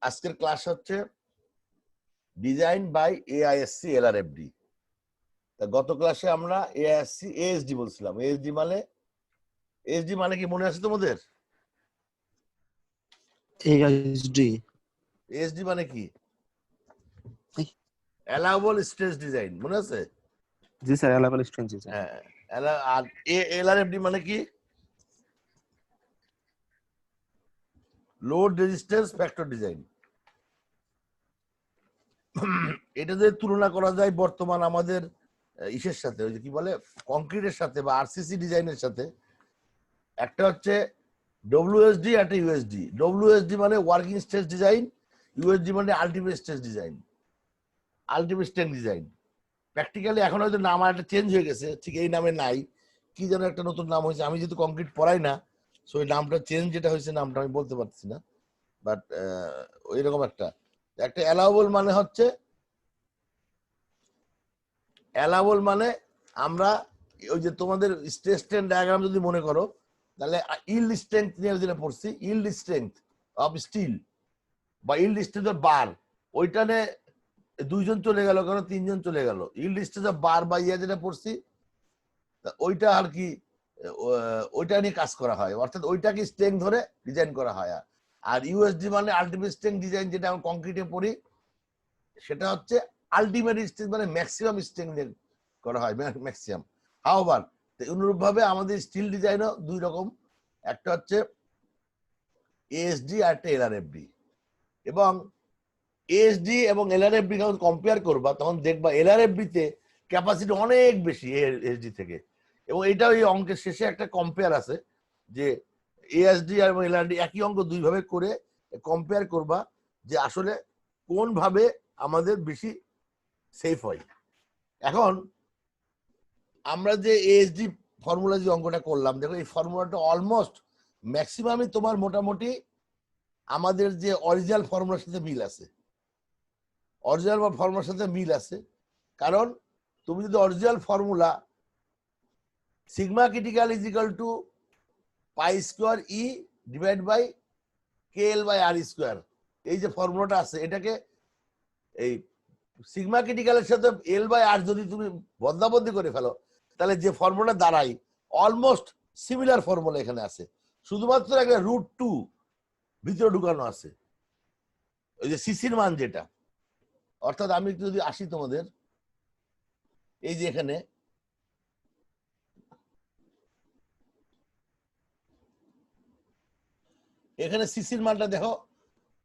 আজকের ক্লাস হচ্ছে design by এআইএসসি এলআরএফডি। গত ক্লাসে আমরা এআইএসসি এএসডি বলছিলাম। এএসডি মানে কি মনে আছে তোমাদের? এএসডি এএসডি মানে কি? অ্যালাউবল স্ট্রেস ডিজাইন, মনে আছে? জি স্যার, অ্যালাউবল স্ট্রেস ডিজাইন। হ্যাঁ। আর এলআরএফডি মানে কি? Load resistance factor design. এটা যদি তুলনা করা যায় বর্তমান আমাদের ইসের সাথে, ওই যে কি বলে কংক্রিটের সাথে বা আরসিসি ডিজাইনের সাথে, একটা হচ্ছে ডব্লিউএসডি, একটা ইউএসডি। ডব্লিউএসডি মানে ওয়ার্কিং স্ট্রেস ডিজাইন, ইউএসডি মানে ultimate stress design, ultimate strength design. Practically এখন হয়তো নাম একটা চেঞ্জ হয়ে গেছে, ঠিক এই নামে নাই, কি যেন একটা নতুন নাম হয়েছে। আমি যেহেতু কংক্রিট পড়াই না, সো ওই নামটা চেঞ্জ যেটা হয়েছে নামটা আমি বলতে পারছি না, বাট ওইরকম একটা অ্যালাউবল মানে হচ্ছে, অ্যালাউবল মানে আমরা ওই যে তোমাদের স্ট্রেস স্ট্রেন ডায়াগ্রাম যদি মনে করো, তাহলে ইল্ড স্ট্রেংথ নিয়ে যেটা পড়ছি, ইল্ড স্ট্রেংথ অফ স্টিল বা ইল্ড স্ট্রেংথ অফ বার, ওইটা নিয়ে দুইজন চলে গেল, কেন তিনজন চলে গেল। ইল্ড স্ট্রেংথ অফ বার বা ইয়া যেটা পড়ছি, ওইটা আর কি, ওইটা নিয়ে কাজ করা হয়, অর্থাৎ ওইটাকে স্ট্রেংথ ধরে ডিজাইন করা হয়। আর ইউএসডি মানে আলটিমেট স্ট্রেংথ ডিজাইন, যেটা আমরা কংক্রিটে পড়ি, সেটা হচ্ছে আলটিমেট স্ট্রেংথ মানে ম্যাক্সিমাম স্ট্রেংথ করা হয়, ম্যাক্সিমাম। হাওয়ার অনুরূপ ভাবে আমাদের স্টিল ডিজাইনও দুই রকম, একটা হচ্ছে এএসডি আর একটা এলআরএফডি। এবং এএসডি এবং এলআরএফডি যখন কম্পেয়ার করবা, তখন দেখবা এলআরএফডি তে ক্যাপাসিটি অনেক বেশি এএসডি থেকে। এবং এটা ওই অঙ্কের শেষে একটা কম্পেয়ার আছে, যে এএসডি এবং এলআরডি একই অঙ্ক দুই ভাবে করে কম্পেয়ার করবা, যে আসলে কোন ভাবে আমাদের বেশি সেফ হয়। এখন আমরা যে এএসডি ফর্মুলা যে অঙ্কটা করলাম, দেখো এই ফর্মুলাটা অলমোস্ট ম্যাক্সিমামই তোমার মোটামুটি আমাদের যে অরিজিনাল ফর্মুলার সাথে মিল আছে, অরিজিনাল ফর্মুলার সাথে মিল আছে। কারণ তুমি যদি original formula sigma critical is equal to pi square e divide by k l by r square, এই যে ফর্মুলাটা আছে, এটাকে এই সিগমা ক্রিটিক্যালের সাথে এল বাই আর যদি তুমি বদলাবদলি করে ফেলো, তাহলে যে ফর্মুলা দাঁড়ায় অলমোস্ট সিমিলার ফর্মুলা এখানে আছে, শুধুমাত্র একটা √2 ভিতরে ঢুকানো আছে, ওই যে সিসির মান যেটা। অর্থাৎ আমি একটু যদি আসি তোমাদের, এই যে এখানে এখানে সিসির মানটা দেখো,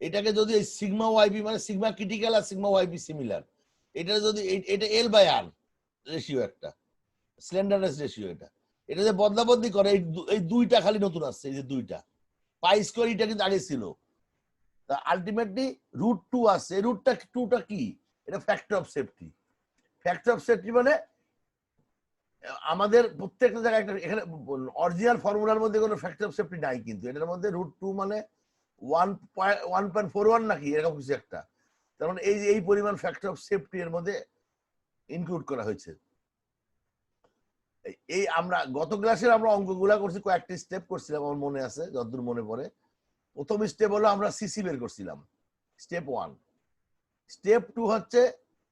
এটাকে যদি সিগমা ওয়াইবি মানে সিগমা ক্রিটিক্যাল আর সিগমা ওয়াইবি সিমিলার, এটা যদি এটা এল বাই আর রেশিও, একটা স্লেন্ডারনেস রেশিও, এটা যে বদলা বদলি করে, এই দুইটা খালি নতুন আসছে, এই যে দুইটা পাই স্কোয়ার, এটা কিন্তু আগে ছিল। আলটিমেটলি √2 আসছে। এই √2টা কি? এটা factor of safety. Factor of safety মানে আমাদের প্রত্যেকটা জায়গায় একটা, এখানে অরিজিনাল ফর্মুলার মধ্যে কোনো ফ্যাক্টর অফ সেফটি নাই, কিন্তু এটার মধ্যে √2 মানে 1.41 নাকি এরকম কিছু একটা। তার মানে এই পরিমাণ ফ্যাক্টর অফ সেফটি এর মধ্যে ইনক্লুড করা হয়েছে। এই আমরা গত ক্লাসে আমরা অঙ্কগুলা করছি, কয়েকটা স্টেপ করছিলাম, আমার মনে আছে যতদূর মনে পড়ে। প্রথম স্টেপ হলো আমরা সিসি বের করছিলাম, স্টেপ 1। স্টেপ 2 হচ্ছে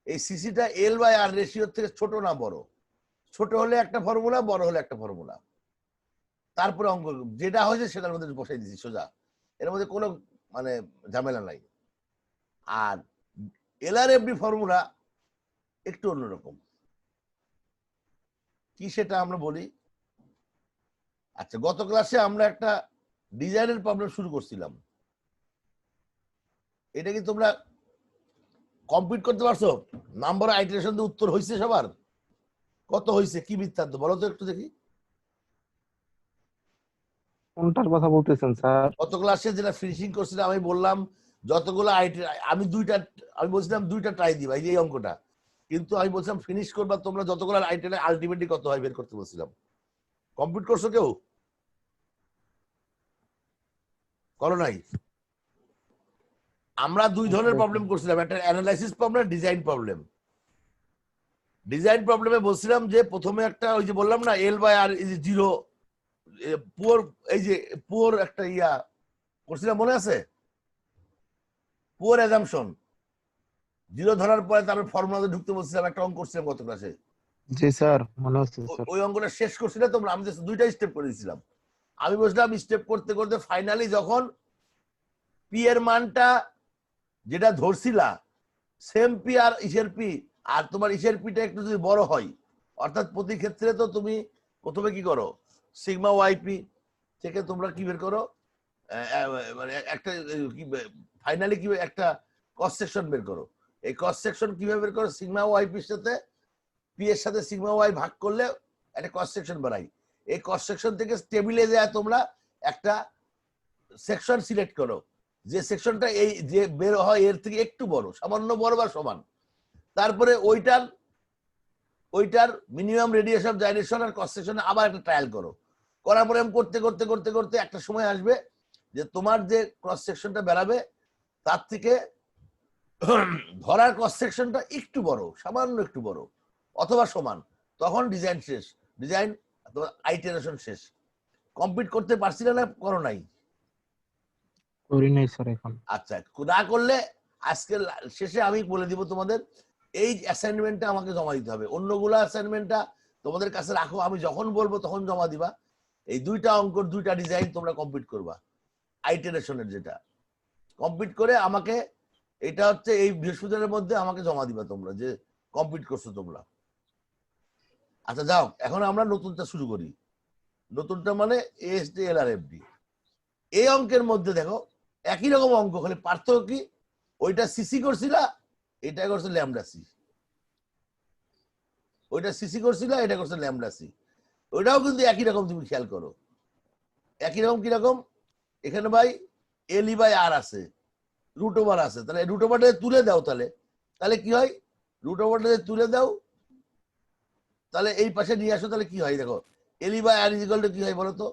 এই সিসিটা এল বাই আর রেশিওর থেকে ছোট না বড়, ছোট হলে একটা ফর্মুলা, বড় হলে একটা ফর্মুলা। তারপরে অঙ্ক যেটা হয়েছে সেটার মধ্যে বসাই দিয়েছি সোজা, এর মধ্যে কোনো মানে ঝামেলা নাই। আর এলআরএফডি ফর্মুলা একটু অন্যরকম, কি সেটা আমরা বলি। আচ্ছা, গত ক্লাসে আমরা একটা ডিজাইনের প্রবলেম শুরু করছিলাম, এটা কি তোমরা কমপ্লিট করতে পারছো? নাম্বার আইটারেশন দিয়ে উত্তর হয়েছে সবার? কত হয়েছে, কি বৃত্তান্ত বলো তো একটু দেখি। কোনটার কথা বলতেছেন স্যার? গত ক্লাসে যেটা ফিনিশিং করছিলাম, আমি বললাম যতগুলো আমি বলছিলাম দুইটা ট্রাই দিবা, এই অঙ্কটা, কিন্তু আমি বলছিলাম ফিনিশ করবা তোমরা যতগুলো আইটেমে, আলটিমেটলি কত হয় বের করতে বলছিলাম। কমপ্লিট করছো কেউ? করো নাই? আমরা দুই ধরনের প্রবলেম করছিলাম, একটা analysis problem, design problem. Design প্রবলেমে বলছিলাম যে প্রথমে একটা ওই যে বললাম না এল বাই আর ইজ 0, পুয়ার, এই যে পুয়ার একটা ইয়া করছিলাম, মনে আছে? পুয়ার অ্যাজাম্পশন, জিরো ধরার পরে তারপর ফর্মুলাতে ঢুকতে বলছিলাম, একটা অঙ্ক করছিলাম গত ক্লাসে, জি স্যার মনে হচ্ছে স্যার। ওই অঙ্কটা শেষ করছিলে তোমরা, আমি just দুইটা স্টেপ করে দিয়েছিলাম। আমি বসলাম স্টেপ করতে করতে ফাইনালি যখন পি এর মানটা যেটা ধরছিলা সেম পি আর ইসের পি, আর তোমার ইসের পিটা একটু যদি বড় হয়, অর্থাৎ প্রতি ক্ষেত্রে তো তুমি প্রথমে কি করো, সিগমা ওয়াইপি থেকে তোমরা কি বের করো, মানে একটা কি ফাইনালি কি একটা কস সেকশন বের করো। এই কস সেকশন কিভাবে বের করো, সিগমা ওয়াইপির সাথে পি এর সাথে সিগমা ওয়াই ভাগ করলে একটা কস সেকশন বানাই। এই কস সেকশন থেকে টেবিলে যায় তোমরা একটা সেকশন সিলেক্ট করো, যে সেকশনটা এই যে বের হয় এর থেকে একটু বড়, সামান্য বড় বা সমান। তারপরে ওইটার মিনিমাম রেডিয়াস অফ জাইরেশন আর কস সেকশনে আবার একটা ট্রায়াল করো। করার পরে করতে করতে করতে করতে একটা সময় আসবে যে তোমার যে ক্রস সেকশনটা বেরাবে তার থেকে ধরার ক্রস সেকশনটা একটু বড়, সামান্য একটু বড় অথবা সমান, তখন ডিজাইন শেষ, ডিজাইন তোমার আইটারেশন শেষ। কমপ্লিট করতে পারছিলে না, করো নাই? করি নাই স্যার এখন। আচ্ছা, না করলে আজকে শেষে আমি বলে দিব তোমাদের এই অ্যাসাইনমেন্টটা আমাকে জমা দিতে হবে, অন্যগুলা অ্যাসাইনমেন্টটা তোমাদের কাছে রাখো, আমি যখন বলবো তখন জমা দিবা। এই দুইটা অঙ্কর দুইটা ডিজাইন তোমরা কমপ্লিট করবা, আইটারেশনের যেটা কমপ্লিট করে আমাকে, এটা হচ্ছে এই বৃহস্পতিবারের মধ্যে আমাকে জমা দিবা তোমরা যে কমপ্লিট করছো তোমরা। আচ্ছা যাও, এখন আমরা নতুনটা শুরু করি। নতুনটা মানে এএসডি এলআরএফডি। এই অঙ্কের মধ্যে দেখো একই রকম অঙ্ক, খালি পার্থক্য কি, ওইটা সিসি করছিলা, এটা করছে ল্যামডা সি। ওইটা সিসি করছিলা, এটা করছে ল্যামডা সি। ওইটাও কিন্তু একই রকম, তুমি খেয়াল করো একই রকম। কিরকম, এখানে ভাই এল ই বাই আর আছে, রুট ওভার আছে, তাহলে রুট ওভারটা তুলে দাও, তাহলে তাহলে কি হয়, রুট ওভারটা তুলে দাও, তাহলে এই পাশে নিয়ে আসো, তাহলে কি হয় দেখো, l e by r is equal to কি হয় বলো তো,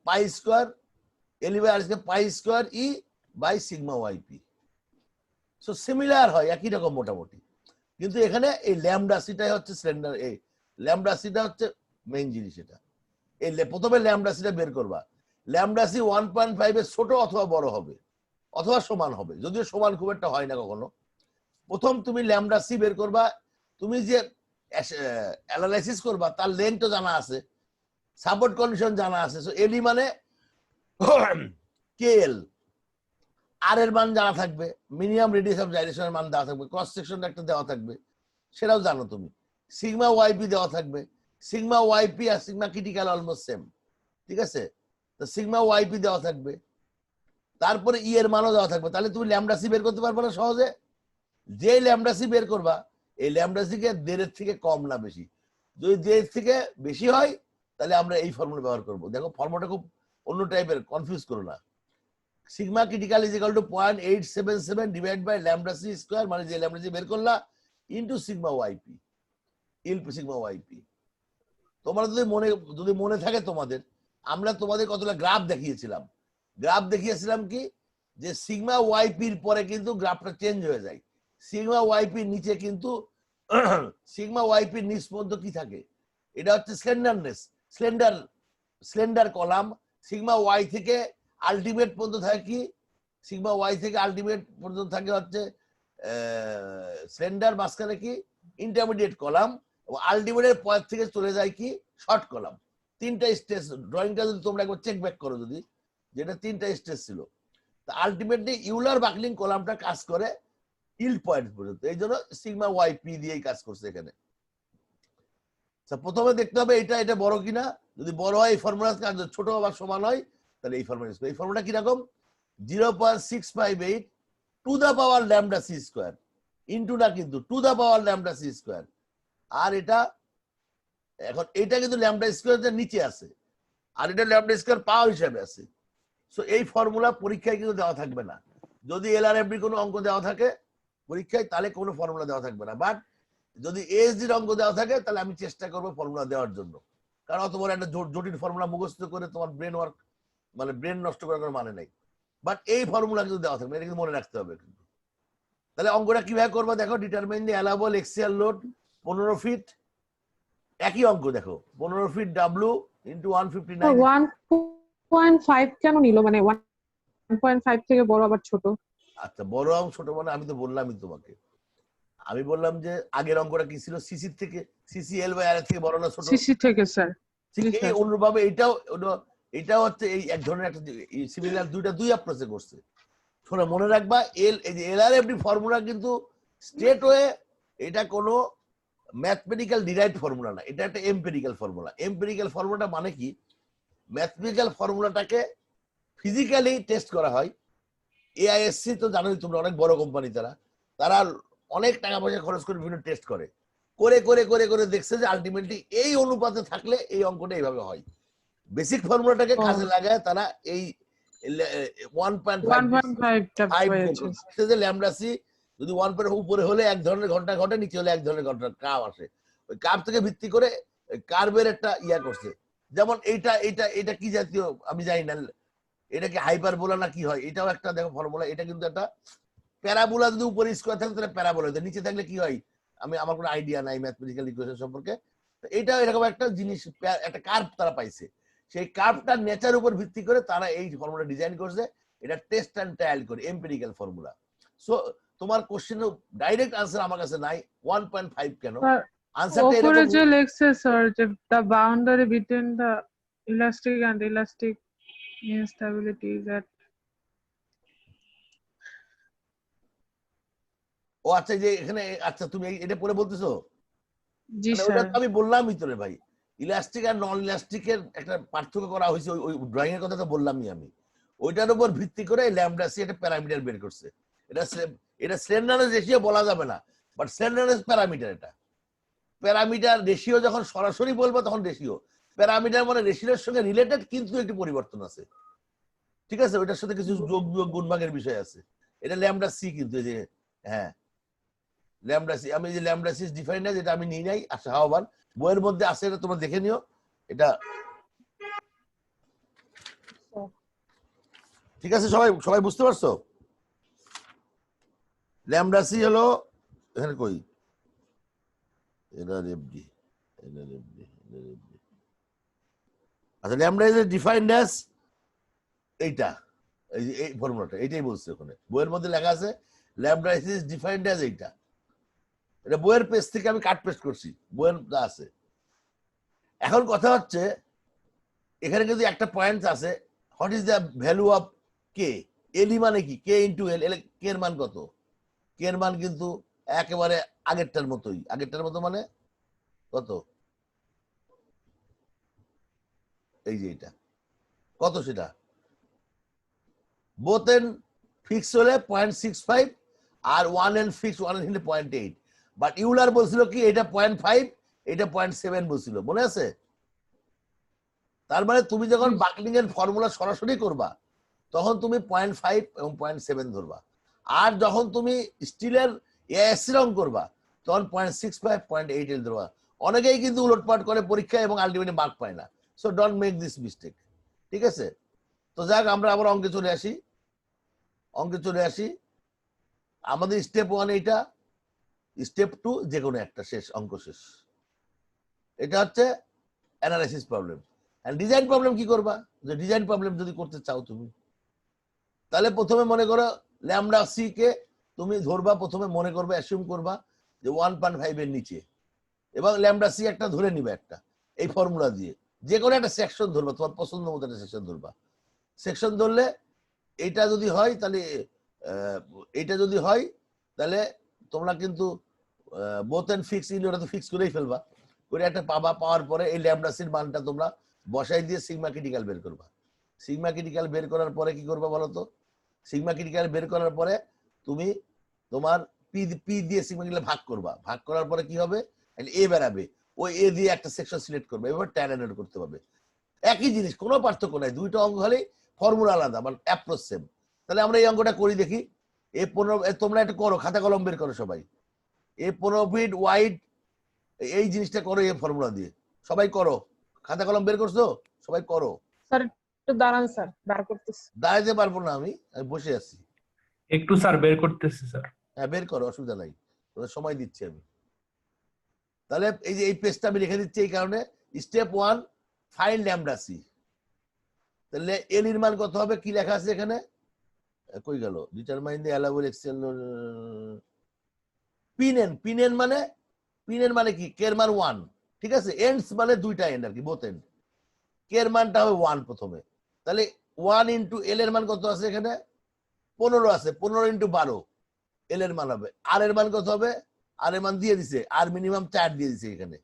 pi square l e by r square pi square e by sigma yp. So similar হয়, একই রকম মোটামুটি, কিন্তু এখানে এই ল্যামডা সিটাই হচ্ছে স্লেন্ডার, এই ল্যামডা সিটা হচ্ছে মেইন জিনিস। এটা এই প্রথমে ল্যামডা সিটা বের করবা, ল্যামডা সি 1.5 এর ছোট অথবা বড় হবে অথবা সমান হবে, যদিও সমান খুব একটা হয় না কখনো। প্রথম তুমি ল্যামডা সি বের করবা, তুমি যে অ্যানালাইসিস করবা তার লেন্থ জানা আছে, সাপোর্ট কন্ডিশন জানা আছে, সো এলই মানে কেএল, আর এর মান জানা থাকবে, মিনিমাম রেডিয়াস অফ জাইরেশনের মান দেওয়া থাকবে, ক্রস সেকশন একটা দেওয়া থাকবে, সেটাও জানো তুমি, সিগমা ওয়াইপি দেওয়া থাকবে, সিগমা ওয়াইপি আর সিগমা ক্রিটিক্যাল অলমোস্ট সেম, ঠিক আছে, তো সিগমা ওয়াইপি দেওয়া থাকবে, তারপরে ই এর মানও দেওয়া থাকবে। তাহলে তুমি ল্যামডা সি বের করতে পারবে না সহজে। যে ল্যামডা সি বের করবা, এই ল্যামডা সি কে 1.5 থেকে কম না বেশি, যদি 1.5 থেকে বেশি হয় তাহলে আমরা এই ফর্মুলা ব্যবহার করব। দেখো ফর্মুলাটা খুব অন্য টাইপের, কনফিউজ করো না। Sigma critical is equal to 0.877 divide by lambda c square, মানে যে ল্যামডা সি বের করলা into sigma yp, sigma yp. তোমরা যদি মনে থাকে তোমাদের, আমরা তোমাদের কতটা গ্রাফ দেখিয়েছিলাম। গ্রাফ দেখিয়েছিলাম কি, যে সিগমা ওয়াইপির পরে কিন্তু গ্রাফটা চেঞ্জ হয়ে যায়। সিগমা ওয়াইপির নিচে কিন্তু সিগমা ওয়াইপির নিচ পর্যন্ত কি থাকে, এটা হচ্ছে স্লেন্ডারনেস, স্লেন্ডার কলাম। সিগমা ওয়াই থেকে আলটিমেট পর্যন্ত থাকে কি, সিগমা ওয়াই থেকে আলটিমেট পর্যন্ত থাকে হচ্ছে স্লেন্ডার, মাঝখানে কি ইন্টারমিডিয়েট কলাম, আলটিমেটের পর থেকে চলে যায় কি শর্ট কলাম। তিনটা স্টেজ, ড্রয়িংটা যদি তোমরা একবার চেক ব্যাক করো, যদি যেটা তিনটা স্টেজ ছিল, তা আলটিমেটলি ইউলার বাকলিং কলামটা কাজ করে ইল্ড পয়েন্ট পর্যন্ত, এই জন্য সিগমা ওয়াই পি দিয়েই কাজ করছে এখানে। প্রথমে দেখতে হবে এটা বড় কিনা, যদি বড় হয় এই ফর্মুলা, ছোট বা সমান হয় তাহলে এই ফর্মুলা। এই ফর্মুলা কিরকম, 0.658 to the power lambda C square, into না কিন্তু to the power lambda C square. আর এটা এখন এটা কিন্তু ল্যামডা স্কোয়ার নিচে আছে, আর এটা ল্যামডা স্কোয়ার পাওয়ার হিসাবে আছে। সো এই ফর্মুলা পরীক্ষায় কিন্তু দেওয়া থাকবে না। যদি এলআরএফডি কোনো অঙ্ক দেওয়া থাকে পরীক্ষায়, তাহলে কোনো ফর্মুলা দেওয়া থাকবে না। বাট যদি এএসডির অঙ্ক দেওয়া থাকে তাহলে আমি চেষ্টা করবো ফর্মুলা দেওয়ার জন্য, কারণ অত বড় একটা জটিল ফর্মুলা মুখস্থ করে তোমার ব্রেন ওয়ার্ক, মানে ব্রেন নষ্ট করার কোনো মানে নেই। বাট এই ফর্মুলা কিন্তু দেওয়া থাকবে, এটা কিন্তু মনে রাখতে হবে কিন্তু। তাহলে অঙ্কটা কিভাবে করবো দেখো, ডিটারমাইন দি অ্যালাউবল এক্সিয়াল লোড 15 ফিট, একই অঙ্ক দেখো, 15 ফিট ডাব্লিউ ইন্টু 159। 1.5 কেন নিল, মানে 1.5 থেকে বড় আবার ছোট? আচ্ছা, বড় অঙ্ক ছোট মানে আমি তো বললামই তোমাকে, আমি বললাম যে আগের অঙ্কটা কি ছিল, সিসির থেকে, সিসি এল বাই আর থেকে বড় না ছোট? সিসি থেকে স্যার। ঠিক জি এই স্যার। অনুরূপভাবে এটাও হচ্ছে এই এক ধরনের একটা সিমিলার, দুই অ্যাপ্রোচে করছে। শোনো মনে রাখবা, এই যে এলআরএফডি ফর্মুলা কিন্তু স্ট্রেট ওয়ে, এটা কোনো ম্যাথমেটিক্যাল ডিরাইভড ফর্মুলা না, এটা একটা এমপিরিক্যাল ফর্মুলা। এমপিরিক্যাল ফর্মুলাটা মানে কি, ম্যাথমেটিক্যাল ফর্মুলাটাকে ফিজিক্যালি টেস্ট করা হয়। এআইএসসি তো জানোই তোমরা, অনেক বড় কোম্পানি, তারা অনেক টাকা পয়সা খরচ করে বিভিন্ন টেস্ট করে করে করে করে করে দেখছে যে আলটিমেটলি এই অনুপাতে থাকলে এই অঙ্কটা এইভাবে হয়। বেসিক ফর্মুলাটাকে কাজে লাগায় তারা এই 1.5 টা হয়েছে। যে ল্যামডা সি যদি 1 উপরে হলে এক ধরনের ঘটনা ঘটে, নিচে হলে এক ধরনের ঘটনা কার্ভ আসে। ওই কার্ভ থেকে ভিত্তি করে কার্ভের একটা ইয়া করছে। যেমন এইটা এইটা এটা কি জাতীয় আমি জানি না, এটা কি হাইপারবোলা না কি হয়, এটাও একটা দেখো ফর্মুলা। এটা কিন্তু একটা প্যারাবোলা, যদি উপরে স্কয়ার থাকে তাহলে প্যারাবোলা হতো, নিচে থাকলে কি হয় আমার কোনো আইডিয়া নাই ম্যাথমেটিক্যাল ইকুয়েশন সম্পর্কে। এটা এরকম একটা জিনিস, একটা কার্ভ তারা পাইছে। সেই কার্ভটার নেচার উপর ভিত্তি করে তারা এই ফর্মুলা ডিজাইন করছে। এটা টেস্ট এন্ড ট্রায়াল করে এমপিরিক্যাল ফর্মুলা। সো তোমার কোশ্চেনের ডাইরেক্ট আনসার আমার কাছে নাই 1.5 কেন, আনসারটা উপরে এরকম। যে লেখছে স্যার যে the boundary between the elastic and elastic instability is at ও আচ্ছা, যে এখানে আচ্ছা তুমি এটা পড়ে বলতেছো, জি মানে স্যার। ওটা তো আমি বললামই তোরে ভাই, ইলাস্টিক আর নন ইলাস্টিকের একটা পার্থক্য করা হয়েছে, ওই ড্রয়িং এর কথা তো বললামই আমি। ওইটার উপর ভিত্তি করে ল্যামডা সি একটা প্যারামিটার বের করছে। এটা স্লেন্ডারনেস রেশিও বলা যাবে না, বাট স্লেন্ডারনেস প্যারামিটার। এটা প্যারামিটার, রেশিও যখন সরাসরি বলবো তখন রেশিও, প্যারামিটার মানে রেশিওর সঙ্গে রিলেটেড কিন্তু একটি পরিবর্তন আছে, ঠিক আছে, ওইটার সাথে কিছু যোগ বিয়োগ গুণভাগের বিষয় আছে। এটা ল্যামডা সি কিন্তু, এই যে হ্যাঁ ল্যামডা সি, আমি যে ল্যামডা সি ডিফাইন না, যেটা আমি নিই নাই, আচ্ছা হাওয়াবান বইয়ের মধ্যে আছে, এটা তোমরা দেখে নিও। এটা ঠিক আছে, সবাই সবাই বুঝতে পারছো? ল্যামডা সি হলো এখানে কই, এলআরএফডি আচ্ছা, ল্যামডা ইজ ডিফাইন্ড অ্যাজ এইটা, এই যে এই ফর্মুলাটা, এইটাই বলছে ওখানে বইয়ের মধ্যে লেখা আছে, ল্যামডা ইজ ডিফাইন্ড অ্যাজ এইটা। এটা বইয়ের পেজ থেকে আমি কাট পেস্ট করছি, বইয়ের আছে। এখন কথা হচ্ছে এখানে কিন্তু একটা পয়েন্ট আছে, what is the value of K, L মানে কি, কে ইন্টু এল, কে এর মান কত? কে এর মান কিন্তু একেবারে আগেরটার মতোই, আগেরটার মতো মানে কত, এই যে এটা কত, সেটা বোথ এন ফিক্স হলে 0.65 আর 1 এন ফিক্স 1 এন হলে 0.8, বাট ইউলার বলছিল কি এটা 0.5 এটা 0.7 বলছিল, মনে আছে? তার মানে তুমি যখন বাকলিং এর ফর্মুলা সরাসরি করবা তখন তুমি 0.5 এবং 0.7 ধরবা, আর যখন তুমি স্টিলের এএসসি রং করবা তখন 0.65 0.8 এল ধরবা। অনেকেই কিন্তু উলটপাট করে পরীক্ষা এবং আলটিমেটলি মার্ক পায় না। So don't make this mistake, ঠিক আছে? তো যাক, আমরা আবার অঙ্কে চলে আসি। আমাদের স্টেপ 1 এইটা, স্টেপ 2 যে কোনো একটা, শেষ অঙ্ক শেষ। এটা হচ্ছে analysis problem. And design problem কি করবা, যে ডিজাইন প্রবলেম যদি করতে চাও তুমি, তাহলে প্রথমে মনে করো ল্যামডা সি কে তুমি ধরবা, প্রথমে মনে করবে, অ্যাসিউম করবা যে 1.5 এর নিচে, এবং ল্যামডা সি একটা ধরে নিবে, একটা এই ফর্মুলা দিয়ে যে কোনো একটা সেকশন ধরবা, তোমার পছন্দ মতো একটা সেকশন ধরবা। সেকশন ধরলে এটা যদি হয় তাহলে তোমরা কিন্তু বোথ এন্ড ফিক্স ইন, ওটা তো ফিক্স করেই ফেলবা, করে একটা পাবা। পাওয়ার পরে এই ল্যামডা সির মানটা তোমরা বসাই দিয়ে সিগমা ক্রিটিক্যাল বের করবা। সিগমা ক্রিটিক্যাল বের করার পরে কি করবা বলো তো? সিগমা ক্রিটিক্যাল বের করার পরে তুমি তোমার পি দিয়ে সিগমা ক্রিটিক্যাল ভাগ করবা। ভাগ করার পরে কি হবে, এ বেরাবে, ওই এ দিয়ে একটা সেকশন সিলেক্ট করবে, এবার ট্যান এড করতে পারবে। একই জিনিস, কোনো পার্থক্য নাই, দুইটা অঙ্ক হলেই ফর্মুলা আলাদা, মানে অ্যাপ্রোচ সেম। তাহলে আমরা এই অঙ্কটা করি দেখি। তোমরা একটু করো, খাতা কলম বের করো সবাই। 15 ফিট ওয়াইড, এই জিনিসটা করো এই ফর্মুলা দিয়ে, সবাই করো। খাতা কলম বের করছো, সবাই করো। স্যার একটু দাঁড়ান স্যার, বার করতেছি। দাঁড়াইতে পারবো না, আমি বসে আছি। একটু স্যার বের করতেছি স্যার। হ্যাঁ বের করো, অসুবিধা নাই, তোদের সময় দিচ্ছি আমি। তাহলে এই যে এই পেজটা আমি রেখে দিচ্ছি এই কারণে, স্টেপ 1 ফাইন্ড ল্যামডা সি। তাহলে এল এর মান কত হবে, কি লেখা আছে এখানে, কই গেল determine the allowable axle pin এন মানে কি কেরমান 1 ঠিক আছে এন্ডস মানে দুইটা এন্ড আর কি বোথ এন্ড কের মানটা হবে 1 প্রথমে তাহলে 1 ইনটু এল এর মান কত আছে এখানে 15 আছে 15 ইনটু 12 এল এর মান হবে আর এর মান কত হবে আর এর মান দিয়ে দিছে আর মিনিমাম 4 দিয়ে দিছে এখানে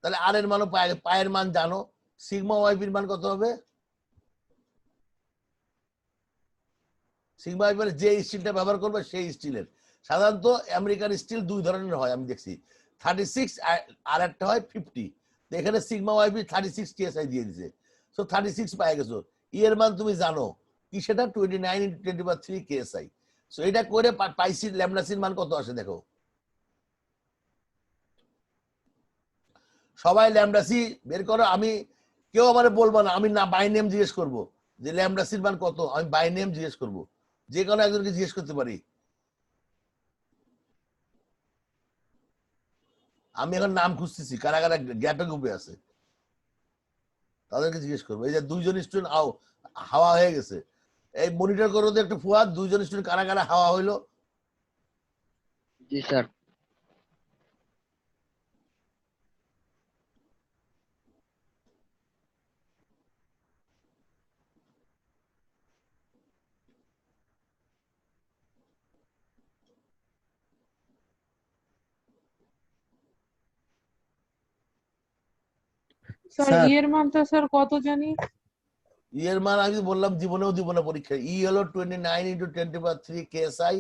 তাহলে আর এর মানও পায়ের মান জানো সিগমা ওয়াইপির মান কত হবে সিগমা ওয়াই মানে যে স্টিলটা ব্যবহার করবে সেই স্টিলের সাধারণত আমেরিকান স্টিল দুই ধরনের হয় আমি দেখছি 36 আর একটা হয় 50 তো এখানে সিগমা ওয়াইপি 36 টিএসআই দিয়ে দিছে সো 36 পাই গেছো ই এর মান তুমি জানো কি সেটা 29 × 10³ কেএসআই সো এটা করে পাইছি ল্যামডা সির মান কত আসে দেখো সবাই ল্যামডা সি বের করো আমি কেউ আমারে বলবো না আমি না বাই নেম জিজ্ঞেস করব যে ল্যামডা সির মান কত আমি বাই নেম জিজ্ঞেস করব যে কোনো একজনকে জিজ্ঞেস করতে পারি আমি এখন নাম খুঁজতেছি কারা কারা গ্যাপে গুপে আছে তাদেরকে জিজ্ঞেস করবো এই যে দুইজন স্টুডেন্ট হাওয়া হয়ে গেছে এই মনিটর করো তো একটু ফুয়াদ দুইজন স্টুডেন্ট কারা কারা হাওয়া হইলো জি স্যার স্যার স্যার ইয়ের মানটা স্যার কত জানি ই এর মান আমি বললাম জীবনেও দিব না পরীক্ষা ই হলো 29 × 10³ কেএসআই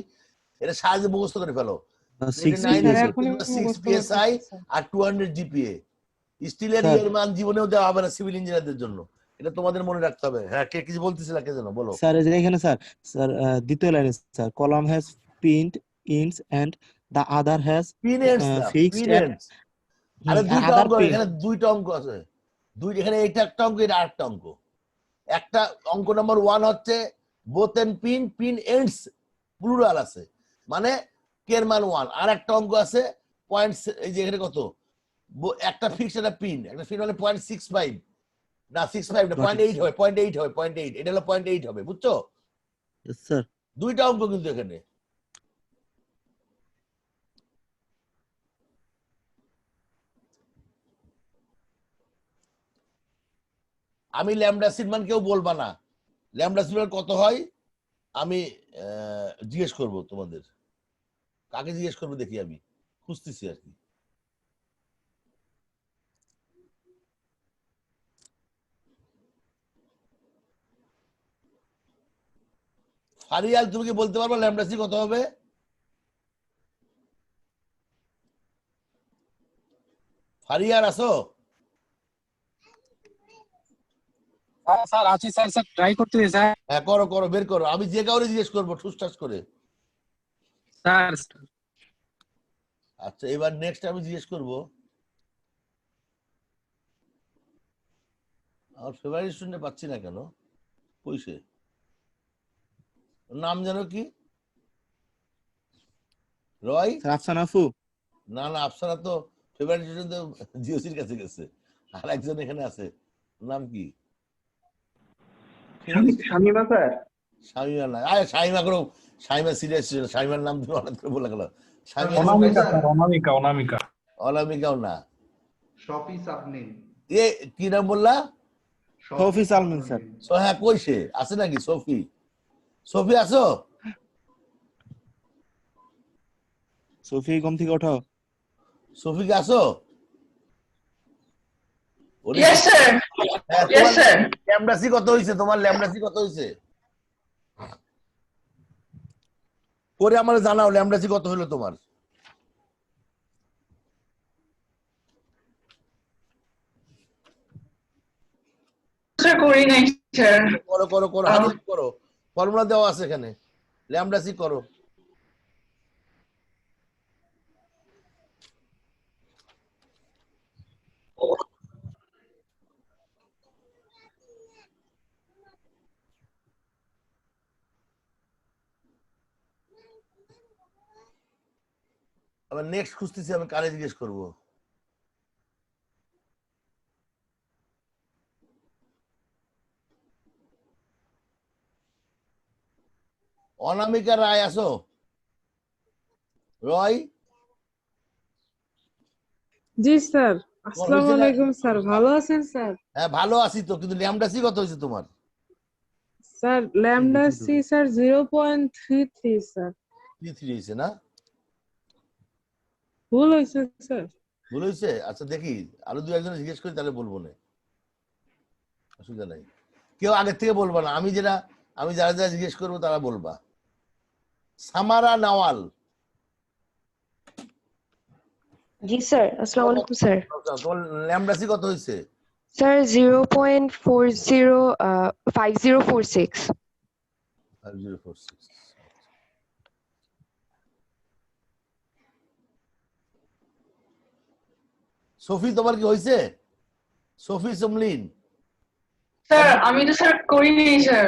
এটা সাহায্যে মুখস্থ করে ফেলো 29 স্যার × এখনই 10³ মুখস্থ পিএসআই করতেছি স্যার আর 200 জিপিএ স্টিলের স্যার এর মান জীবনেও দেওয়া হবে না সিভিল ইঞ্জিনিয়ারদের জন্য এটা তোমাদের মনে রাখতে হবে হ্যাঁ কে কিছু বলতেছিল কে জানো বলো স্যার এই যে এখানে স্যার স্যার দ্বিতীয় লাইনে sir column has pinned ends and the other has pin ends না ফিক্সড পিন এট এন্ডস আরে দুইটা আদার অঙ্ক পিন এখানে দুইটা অঙ্ক আছে এখানে এটা একটা অঙ্ক এটা আরেকটা অঙ্ক একটা অঙ্ক নাম্বার 1 হচ্ছে both end pin ends plural আছে মানে কের মান 1 আর একটা অঙ্ক আছে পয়েন্ট এই যে এখানে কত একটা ফিক্স একটা পিন মানে 0.65 না 65 না 0.8 হবে 0.8 হবে 0.8 এটা হলো 0.8 হবে বুঝছো স্যার দুইটা অঙ্ক কিন্তু এখানে আমি ল্যামডা সির মান কেউ বলবা না ল্যামডা সির মান কত হয় আমি জিজ্ঞেস করব তোমাদের কাকে জিজ্ঞেস করবো দেখি আমি খুঁজতেছি আর কি ফারিয়াল তুমি কি বলতে পারবো ল্যামডা সি কত হবে ফারিয়ার আসো স্যার আছি স্যার স্যার ট্রাই করতেছি স্যার হ্যাঁ করো করো বের করো আমি যে কাউরে জিজ্ঞেস করবো ঠুসঠাস করে স্যার আচ্ছা এবার নেক্সট আমি জিজ্ঞেস করবো আমার ফেভারিট স্টুডেন্ট পাচ্ছি না কেন কইছে নাম জানো কি রয় স্যার আফসানা আফু না না আফসানা তো ফেভারিট স্টুডেন্ট তো জিওসির কাছে গেছে আর একজন এখানে আছে নাম কি শামিমা স্যার শামিমা না আরে শামিমা করো শামিমা সিরিয়াস ছিল শামিমার নাম তুমি হঠাৎ করে বলে গেল শামিমা অনামিকা স্যার অনামিকা অনামিকা অনামিকাও না শফি সাবনিন এ কি নাম বললা শফি সালমান স্যার হ্যাঁ কইছে আছে নাকি সফি সফি আছো সফি ঘুম থেকে ওঠো সফি কে আছো Yes, sir. Yes, sir. Lambda c কত হইছে তোমার ল্যামডা সি কত হইছে পরে আমারে জানাও ল্যামডা সি কত হলো তোমার Sir, করি নাই, sir. করো করো করো হাতে করো ফর্মুলা দেওয়া আছে এখানে ল্যামডা সি করো আবার নেক্সট খুঁজতেছি আমি কারে জিজ্ঞেস করবো অনামিকা রায় আসো। রয় জি স্যার, হয়েছে আসসালামু না? আলাইকুম স্যার, ভালো আছেন স্যার? হ্যাঁ ভালো আছি তো, কিন্তু ল্যামডা সি কত হয়েছে তোমার? Sir lambda c sir 0.33 sir. 3 হয়েছে না? ভুল হয়েছে স্যার। ভুল হয়েছে? আচ্ছা দেখি আরো দু একজন জিজ্ঞেস করি, তাহলে বলবো না, অসুবিধা নাই। কেউ আগের থেকে বলবা না, আমি যারা যারা জিজ্ঞেস করবো তারা বলবা। সামারা নাওয়াল। জি স্যার, আসসালামু আলাইকুম স্যার। তোমার ল্যামডা সি কত হয়েছে? স্যার 0.5046। 5046। সফি তোমার কি হয়েছে? সফি সমলিন। স্যার আমি তো স্যার করিনি স্যার।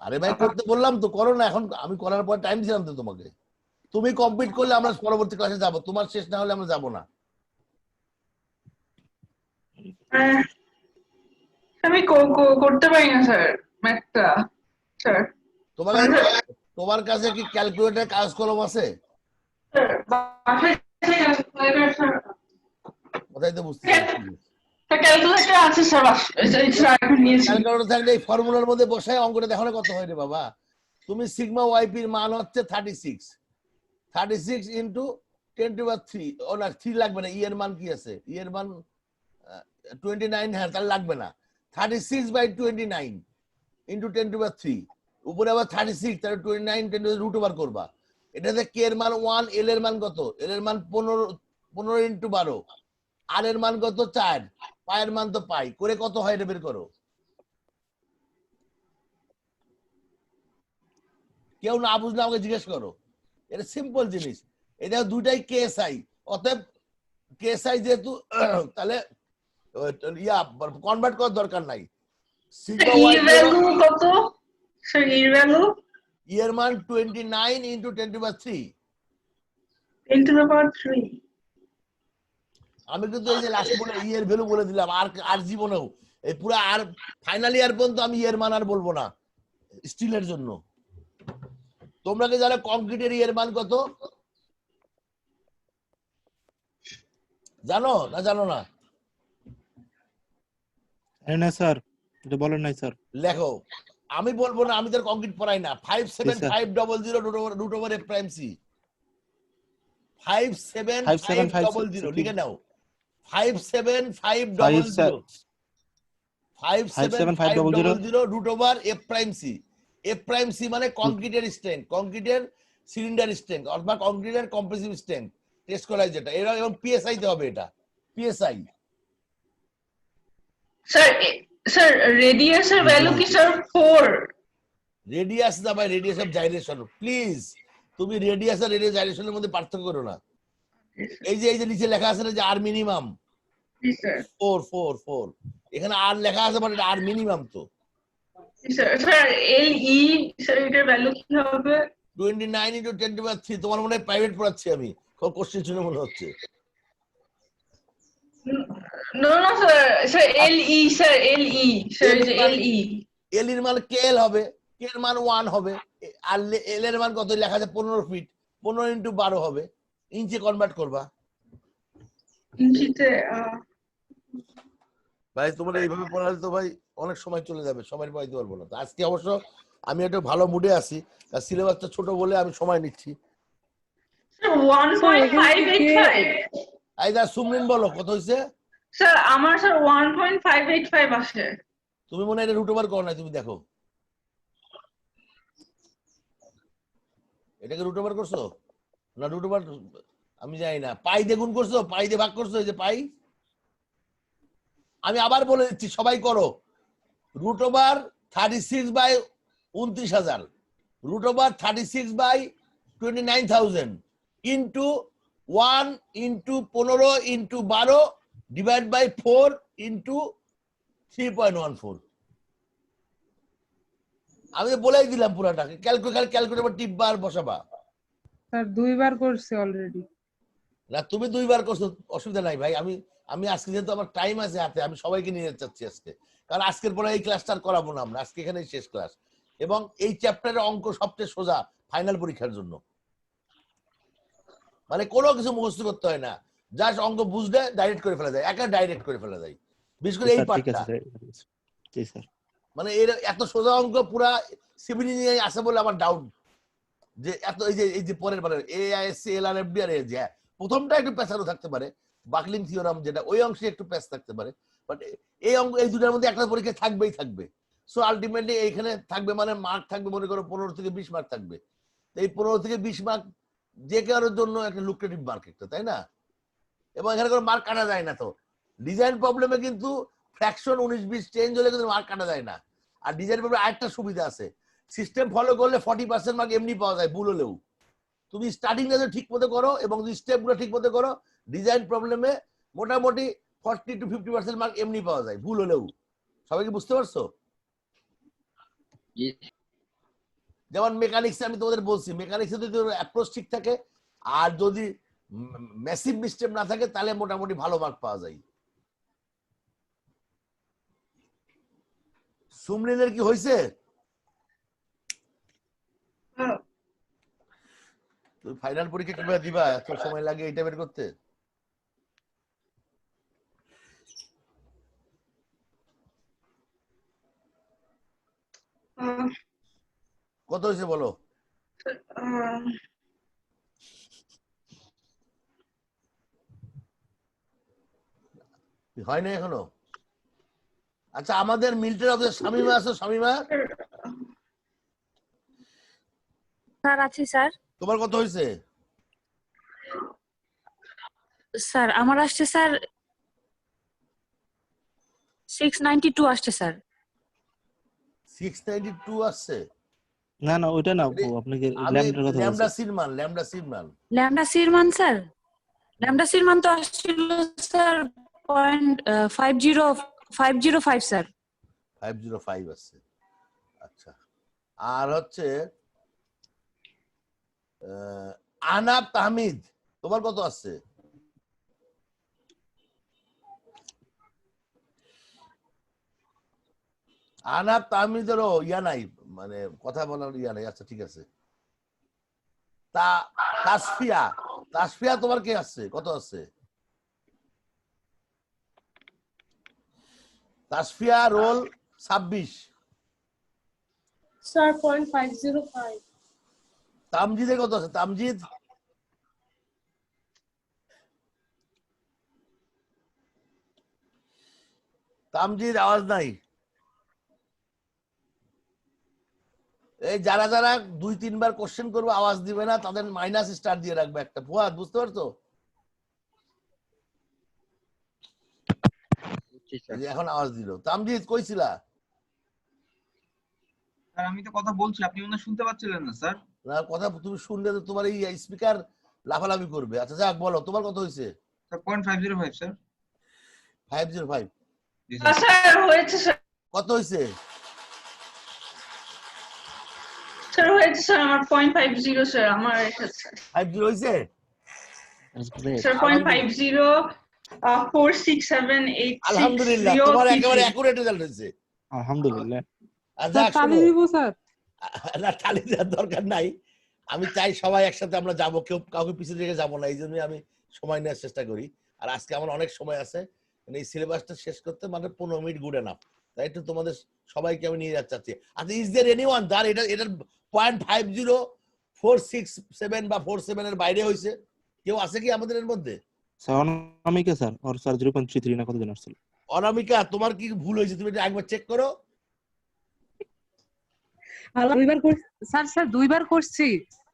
আরে ভাই করতে বললাম তো, করো না এখন, আমি করার পর টাইম দিলাম তো তোমাকে। তুমি কমপ্লিট করলে আমরা পরবর্তী ক্লাসে যাব, তোমার শেষ না হলে আমরা যাব না। আমি করতে পারি না স্যার ম্যাথটা স্যার। তোমার কাছে কি ক্যালকুলেটর কাগজ কলম আছে? স্যার বাসায় স্যার কোথায় তো বুঝতে পারছি। ক্যালকুলেটর আছে স্যার বাসায় এখন নিয়েছি। ক্যালকুলেটর থাকলে এই ফর্মুলার মধ্যে বসায় অঙ্কটা দেখো না কত হয় রে বাবা। তুমি সিগমা ওয়াইপির মান হচ্ছে 36 ইন্টু 10⁻3। ও না 3 লাগবে না, ই এর মান কি আছে? ই এর মান 29। হ্যাঁ তাহলে লাগবে না। 36/29 ইন্টু 10⁻3, উপরে আবার 36, তাহলে 29 √ ওভার করবা। এটাতে কে এর মান 1, এল এর মান কত? এল এর মান 15 ইন্টু 12, আর এর মান কত? 4, পায়ের মান তো পাই, করে কত হয় এটা বের করো। কেউ না বুঝলে আমাকে জিজ্ঞেস করো, এটা সিম্পল জিনিস। এটা দুটাই কেএসআই, অতএব কেএসআই যেহেতু তাহলে ইয়া কনভার্ট করার দরকার নাই। সিগমা ই ওয়াই ভ্যালু কত স্যার? ই ভ্যালু এর মান 29 ইন্টু 10⁻3। 10⁻3। আমি কিন্তু এই যে লাস্ট বলে ই এর ভ্যালু বলে দিলাম, আর জীবনেও এই পুরো আর ফাইনাল ইয়ার পর্যন্ত আমি এর মান আর বলবো না স্টিলের জন্য। তোমরা কি জানো কংক্রিটের এর মান কত? জানো না? জানো না? না স্যার, এটা বলেন নাই স্যার। লেখো, আমি বলবো না, আমি তো কংক্রিট পড়াই না। 57500 √ ওভার এফ প্রাইম সি। 57500 লিখে নাও। 57500 √ over f prime c. F prime c মানে কংক্রিটের স্ট্রেংথ, কংক্রিটের সিলিন্ডার স্ট্রেংথ অথবা কংক্রিটের কম্প্রেসিভ স্ট্রেংথ টেস্ট করা হয় যেটা, এরা এবং পিএসআই তে হবে। এটা পিএসআই। স্যার রেডিয়াসের ভ্যালু কি স্যার 4? রেডিয়াস না ভাই, রেডিয়াস অফ জাইরেশন। প্লিজ তুমি রেডিয়াস আর রেডিয়াস জাইরেশনের মধ্যে পার্থক্য করো না। এই যে নিচে লেখা আছে না যে আর মিনিমাম জি স্যার। 4 এখানে আর লেখা আছে, মানে আর মিনিমাম তো। স্যার এল ই স্যার এটার ভ্যালু কি হবে? 29 ইন্টু 10⁻3। তোমার মনে হয় প্রাইভেট পড়াচ্ছি আমি, কোশ্চেন শুনে মনে হচ্ছে। না স্যার এল ই স্যার এল ই স্যার এল ই। এল এর মান কে এল হবে, কে এর মান 1 হবে, আর এল এর মান কত লেখা আছে? 15 ফিট, 15 ইন্টু 12 হবে। ইঞ্চি কনভার্ট করবা ইঞ্চিতে। ভাই। তোমরা এইভাবে পড়ালে তো ভাই অনেক সময় চলে যাবে, সময় পাইতে পারবো না। তো আজকে অবশ্য আমি একটা ভালো মুডে আছি, আর সিলেবাসটা ছোট বলে আমি সময় নিচ্ছি। 1.585 আইদা সুমরিন বলো কত হয়েছে? স্যার আমার স্যার 1.585 আসে। তুমি মনে হয় এটা √ ওভার করো না, তুমি দেখো এটাকে √ ওভার করছো না? √ ওভার আমি জানি না। পাই দিয়ে গুণ করছো, পাই দিয়ে ভাগ করছো, এই যে পাই। আমি আবার বলে দিচ্ছি, সবাই করো। √ Over 36/29,000, √ over 36/29,000 into 1 into 15 into 12 divide by 4 into 3.14। আমি তো বলেই দিলাম পুরাটাকে। ক্যালকুলেটর টিপবা আর বসাবা। স্যার 2 বার করছি অলরেডি। না তুমি 2 বার করছো, অসুবিধা নাই ভাই। আমি আজকে যেহেতু আমার টাইম আছে হাতে, আমি সবাইকে নিয়ে যাচ্ছি আজকে, কারণ আজকের পরে এই ক্লাসটা আর করাবো না আমরা। আজকে এখানেই শেষ ক্লাস। এবং এই চ্যাপ্টারের অঙ্ক সবচেয়ে সোজা ফাইনাল পরীক্ষার জন্য। মানে কোনো কিছু মুখস্থ করতে হয় না, জাস্ট অঙ্ক বুঝলে ডাইরেক্ট করে ফেলা যায়, একা ডাইরেক্ট করে ফেলা যায়, বিশেষ করে এই স্যার ঠিক পার্টটা। আছে স্যার। জি স্যার। মানে এর এত সোজা অঙ্ক পুরা সিভিল ইঞ্জিনিয়ারিং আছে বলে আমার ডাউট যে এত এই যে পরের বারে এআইএসসি এলআরএফডি আর এই যে প্রথমটা একটু পেছানো থাকতে পারে, বাকলিং থিওরাম যেটা ওই অংশে একটু পেছ থাকতে পারে, বাট এই অঙ্ক এই দুটার মধ্যে একটা পরীক্ষা থাকবেই থাকবে। সো আলটিমেটলি এইখানে থাকবে মানে মার্ক থাকবে মনে করো 15 থেকে 20 মার্ক থাকবে। এই 15 থেকে 20 মার্ক যে কারোর জন্য একটা লুক্রেটিভ মার্ক একটা, তাই না? এবং এখানে কোনো মার্ক কাটা যায় না। তো ডিজাইন প্রবলেমে কিন্তু ফ্র্যাকশন 19-20 চেঞ্জ হলে কিন্তু মার্ক কাটা যায় না। আর ডিজাইন প্রবলেমে আরেকটা সুবিধা আছে, সিস্টেম ফলো করলে 40% মার্ক এমনি পাওয়া যায় ভুল হলেও। তুমি স্টার্টিংটা যদি ঠিক মতো করো এবং যদি স্টেপগুলো ঠিক মতো করো, ডিজাইন প্রবলেমে মোটামুটি 40 to 50% মার্ক এমনি পাওয়া যায় ভুল হলেও। সবাই কি বুঝতে পারছো? জি যেমন মেকানিক্সে আমি তোমাদের বলছি, মেকানিক্সে যদি অ্যাপ্রোচ ঠিক থাকে আর যদি ম্যাসিভ মিস্টেক না থাকে তাহলে মোটামুটি ভালো মার্ক পাওয়া যায়। সুমলিনের কি হয়েছে? তুই ফাইনাল পরীক্ষা কিভাবে দিবা? এত সময় লাগে এটা বের করতে? কত হয়েছে বলো? হয় না এখনো? আচ্ছা, আমাদের মিল্টের অফিসে শামিমা আছে, শামিমা স্যার আছি স্যার। তোমার কত হয়েছে? স্যার আমার আসছে স্যার 692 আসছে স্যার। 692 আসছে? না না ওইটা না, আপনাকে আমি ল্যাম্বডার কথা ল্যামডা বলছি। সির মান, ল্যামডা সির মান। ল্যামডা সির মান স্যার, ল্যামডা সির মান তো আসছিল স্যার 505 স্যার। 505 আসছে। আচ্ছা, আর হচ্ছে আনাব তাহমিদ, তোমার কত আসছে? আনাব তাহমিদেরও ইয়া নাই, মানে কথা বলার ইয়া নাই। আচ্ছা ঠিক আছে। তাসফিয়া, তাসফিয়া তোমার কে আসছে, কত আসছে? তাসফিয়া রোল 26। স্যার 0.505। তামজিদের কত আছে? তামজিদ তামজিদ আওয়াজ নাই। এই যারা যারা 2-3 বার কোশ্চেন করবো আওয়াজ দিবে না তাদের মাইনাস স্টার দিয়ে রাখবে একটা। ফুয়াদ বুঝতে পারছো? বুঝছি স্যার। এই যে এখন আওয়াজ দিল। তামজিদ কইছিলা? স্যার আমি তো কথা বলছি, আপনি মনে হয় শুনতে পাচ্ছিলেন না স্যার। না, কথা তুমি শুনলে তো তোমার এই স্পিকার লাফালাফি করবে। আচ্ছা যাক, বলো তোমার কত হয়েছে? Sir 0.505 sir. 505। জি স্যার। স্যার হয়েছে স্যার, কত হয়েছে? স্যার হয়েছে স্যার আমার 0.50 স্যার আমার এসেছে 50 হয়েছে? স্যার 0.50 46786 আলহামদুলিল্লাহ, তোমার একেবারে অ্যাকুরেট রেজাল্ট হয়েছে। আলহামদুলিল্লাহ। আচ্ছা তালি দিব স্যার। না, তালি দেওয়ার দরকার নাই। আমি চাই সবাই একসাথে আমরা যাবো, কেউ কাউকে পিছিয়ে রেখে যাবো না। এই জন্যই আমি সময় নেওয়ার চেষ্টা করি। আর আজকে আমার অনেক সময় আছে, মানে এই সিলেবাসটা শেষ করতে মানে 15 মিনিট গুড এনাফ। তাই একটু তোমাদের সবাইকে আমি নিয়ে যাচ্ছি। আচ্ছা, ইজ দেয়ার এনিওয়ান যার এটার 0.50467 বা 47 এর বাইরে হয়েছে? কেউ আছে কি আমাদের এর মধ্যে? স্যার অনামিকা স্যার ওর স্যার 0.33 না কত জন আসছিল। অনামিকা, তোমার কি ভুল হয়েছে? তুমি এটা একবার চেক করো। দুইবার স্যার, স্যার দুইবার করছি